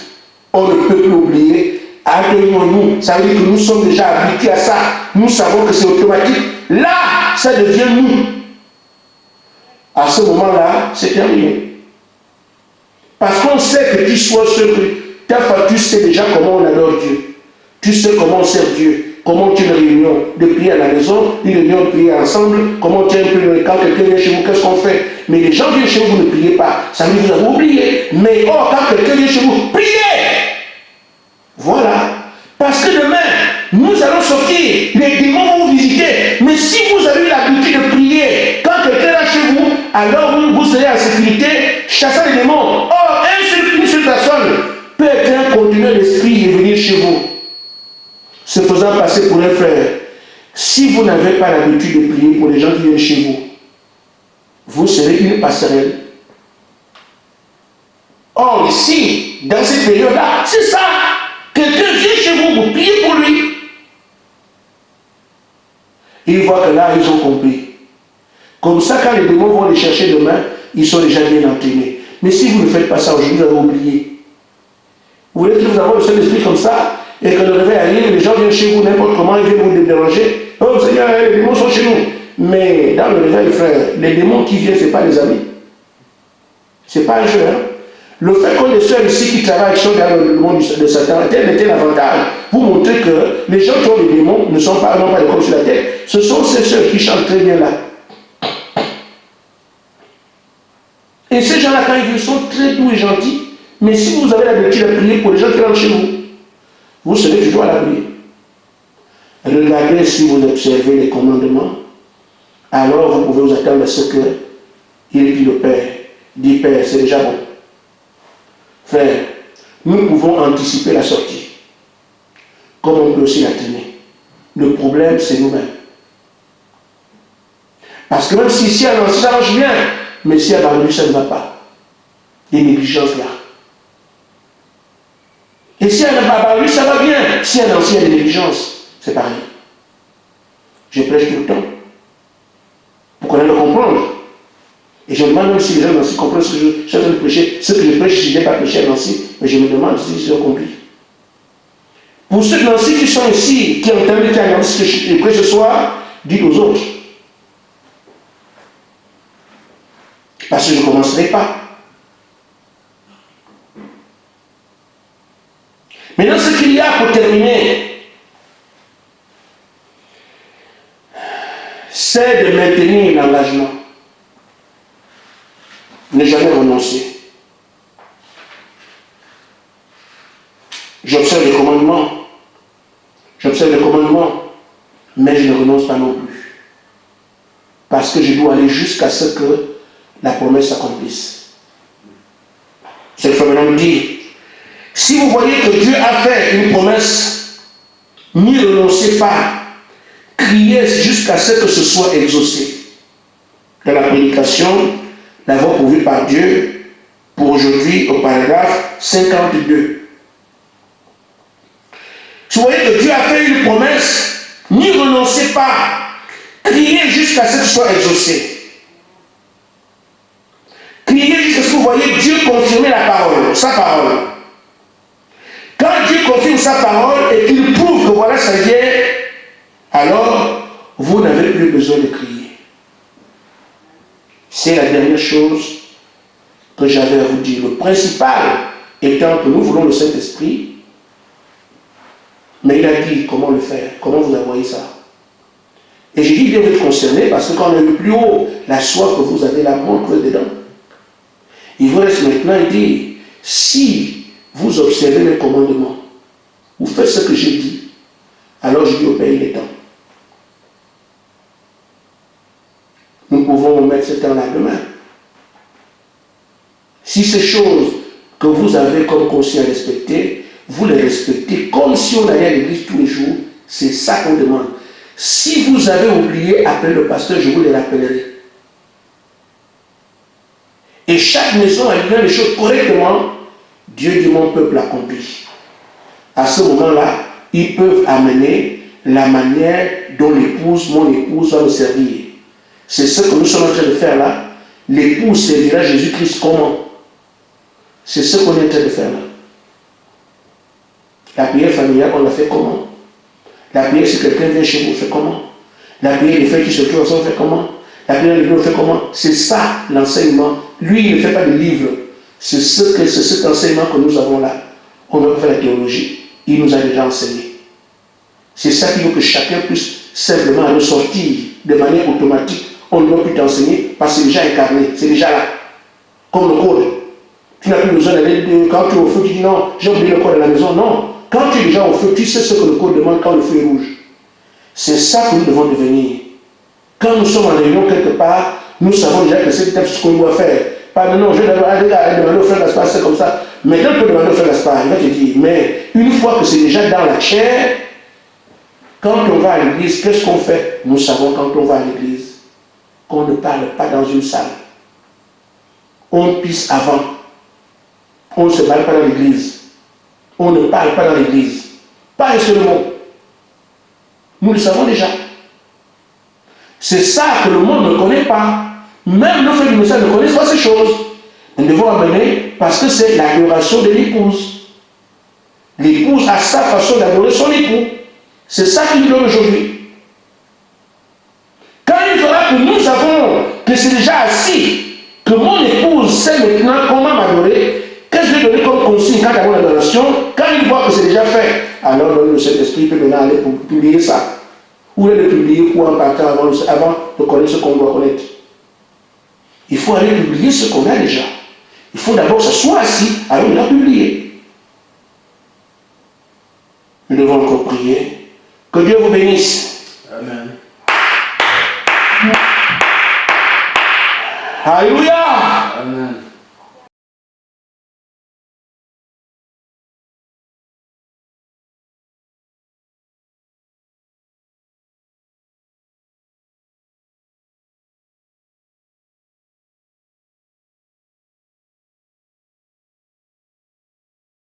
on ne peut plus oublier. Accueillons-nous. Ça veut dire que nous sommes déjà habitués à ça. Nous savons que c'est automatique. Là, ça devient nous. À ce moment-là, c'est terminé. Parce qu'on sait que tu sois seul, tu sais déjà comment on adore Dieu. Tu sais comment on sert Dieu. Comment tu as une réunion de prière à la maison, une réunion de prière ensemble, comment tu as un peu, quand quelqu'un vient chez vous, qu'est-ce qu'on fait? Mais les gens viennent chez vous, vous ne priez pas. Ça veut dire que vous avez oublié. Mais quand quelqu'un vient chez vous, priez! Voilà. Parce que demain, nous allons sortir, les démons vont vous visiter. Mais si vous avez l'habitude de prier, quand quelqu'un est chez vous, alors vous serez en sécurité, chassant les démons. Or, une seule personne peut être un conteneur d'esprit et venir chez vous, se faisant passer pour un frère. Si vous n'avez pas l'habitude de prier pour les gens qui viennent chez vous, vous serez une passerelle. Or, ici, dans cette période-là, c'est ça. Quelqu'un vient chez vous, vous priez pour lui. Ils voient que là, ils ont compris. Comme ça, quand les démons vont les chercher demain, ils sont déjà bien entraînés. Mais si vous ne faites pas ça aujourd'hui, vous avez oublié. Vous voulez que vous avez le Saint-Esprit comme ça, et que le réveil arrive, les gens viennent chez vous n'importe comment, ils viennent vous déranger. Oh Seigneur, les démons sont chez nous. Mais dans le réveil, frère, les démons qui viennent, ce n'est pas les amis. Ce n'est pas un jeu. Hein? Le fait qu'on est seuls ici qui travaillent sont dans le monde de Satan, tel était l'avantage. Vous montrez que les gens qui ont les démons ne sont pas, non pas les corps sur la tête. Ce sont ces sœurs qui chantent très bien là. Et ces gens-là, quand ils viennent, sont très doux et gentils. Mais si vous avez l'habitude de prier pour les gens qui rentrent chez vous, vous serez toujours à l'abri. Regardez si vous observez les commandements, alors vous pouvez vous attendre à ce qu'il dit le Père. Dit Père, c'est déjà bon. Frère, nous pouvons anticiper la sortie, comme on peut aussi la tenir. Le problème, c'est nous-mêmes. Parce que même si ici, ça marche bien, mais si à Barbu, ça ne va pas. Il y a une négligence là. Et si à Barbu, ça va bien, si à Nancy, il y a des négligences, c'est pareil. Je prêche tout le temps. Pour qu'on ait le comprendre. Et je me demande même si les gens Nancy comprennent ce que je suis en train de prêcher. Ce que je prêche, si je n'ai pas prêché à Nancy, mais je me demande si ils ont compris. Pour ceux de Nancy qui sont ici, qui entendent qu'il y a Nancy que je prêche ce soir, dites aux autres. Parce que je ne commencerai pas. Maintenant, ce qu'il y a pour terminer, c'est de maintenir l'engagement. Ne jamais renoncer. J'observe les commandements. Mais je ne renonce pas non plus. Parce que je dois aller jusqu'à ce que la promesse s'accomplisse. Cette femme me dit, si vous voyez que Dieu a fait une promesse, n'y renoncez pas. Criez jusqu'à ce que ce soit exaucé. Dans la prédication, la voie pourvue par Dieu, pour aujourd'hui, au paragraphe 52. Si vous voyez que Dieu a fait une promesse, n'y renoncez pas. Criez jusqu'à ce que ce soit exaucé. Criez jusqu'à ce que vous voyez Dieu confirmer la parole, sa parole. Quand Dieu confirme sa parole et qu'il prouve que voilà ça vient, alors vous n'avez plus besoin de crier. C'est la dernière chose que j'avais à vous dire. Le principal étant que nous voulons le Saint-Esprit, mais il a dit comment le faire, comment vous envoyer ça. Et j'ai dit bien vous êtes concerné parce que quand on a eu plus haut la soie que vous avez, la montre dedans. Il vous reste maintenant, il dit, si vous observez mes commandements, vous faites ce que j'ai dit, alors je dis au Père, il est temps. Nous pouvons mettre ce temps-là demain. Si ces choses que vous avez comme conseil à respecter, vous les respectez comme si on allait à l'église tous les jours, c'est ça qu'on demande. Si vous avez oublié, appelez le pasteur, je vous les rappellerai. Et chaque maison ayant les choses correctement, Dieu dit mon peuple accompli. À ce moment-là, ils peuvent amener la manière dont mon épouse va me servir. C'est ce que nous sommes en train de faire là. L'épouse servira Jésus-Christ comment? C'est ce qu'on est en train de faire là. La prière familiale, on la fait comment? La prière, si quelqu'un vient chez vous, on fait comment? La prière des frères qui se trouvent ensemble, on fait comment? La prière de Dieu, on fait comment? C'est ça l'enseignement. Lui, il ne fait pas de livre. C'est cet enseignement que nous avons là. On ne va pas faire la théologie. Il nous a déjà enseigné. C'est ça qu'il veut que chacun puisse simplement aller sortir de manière automatique. On ne doit plus t'enseigner parce que c'est déjà incarné, c'est déjà là. Comme le code. Tu n'as plus besoin d'aller, quand tu es au feu, tu dis non, j'ai oublié le code à la maison. Non. Quand tu es déjà au feu, tu sais ce que le code demande quand le feu est rouge. C'est ça que nous devons devenir. Quand nous sommes en réunion quelque part, nous savons déjà que c'est ce qu'on doit faire. Pas non, je vais demander au frère Gaspard, c'est comme ça. Mais quand tu peux demander au frère Gaspard, il va te dire, mais une fois que c'est déjà dans la chair, quand on va à l'église, qu'est-ce qu'on fait? Nous savons quand on va à l'église qu'on ne parle pas dans une salle. On pisse avant. On ne se parle pas dans l'église. On ne parle pas dans l'église. Pas un seul mot. Nous le savons déjà. C'est ça que le monde ne connaît pas. Même nos frères du message ne connaissent pas ces choses. Nous devons amener parce que c'est l'adoration de l'épouse. L'épouse a sa façon d'adorer son époux. C'est ça qu'il donne aujourd'hui. Quand il fera que nous savons que c'est déjà assis, que mon épouse sait maintenant comment m'adorer, qu'est-ce que je vais donner comme consigne quant à mon adoration, quand il voit que c'est déjà fait, alors le Saint-Esprit peut maintenant aller pour publier ça. Ou aller le publier pour en partant avant de connaître ce qu'on doit connaître. Il faut aller publier ce qu'on a déjà. Il faut d'abord que ce soit assis, alors il a publié. Nous devons encore prier. Que Dieu vous bénisse. Amen. Alléluia. Amen.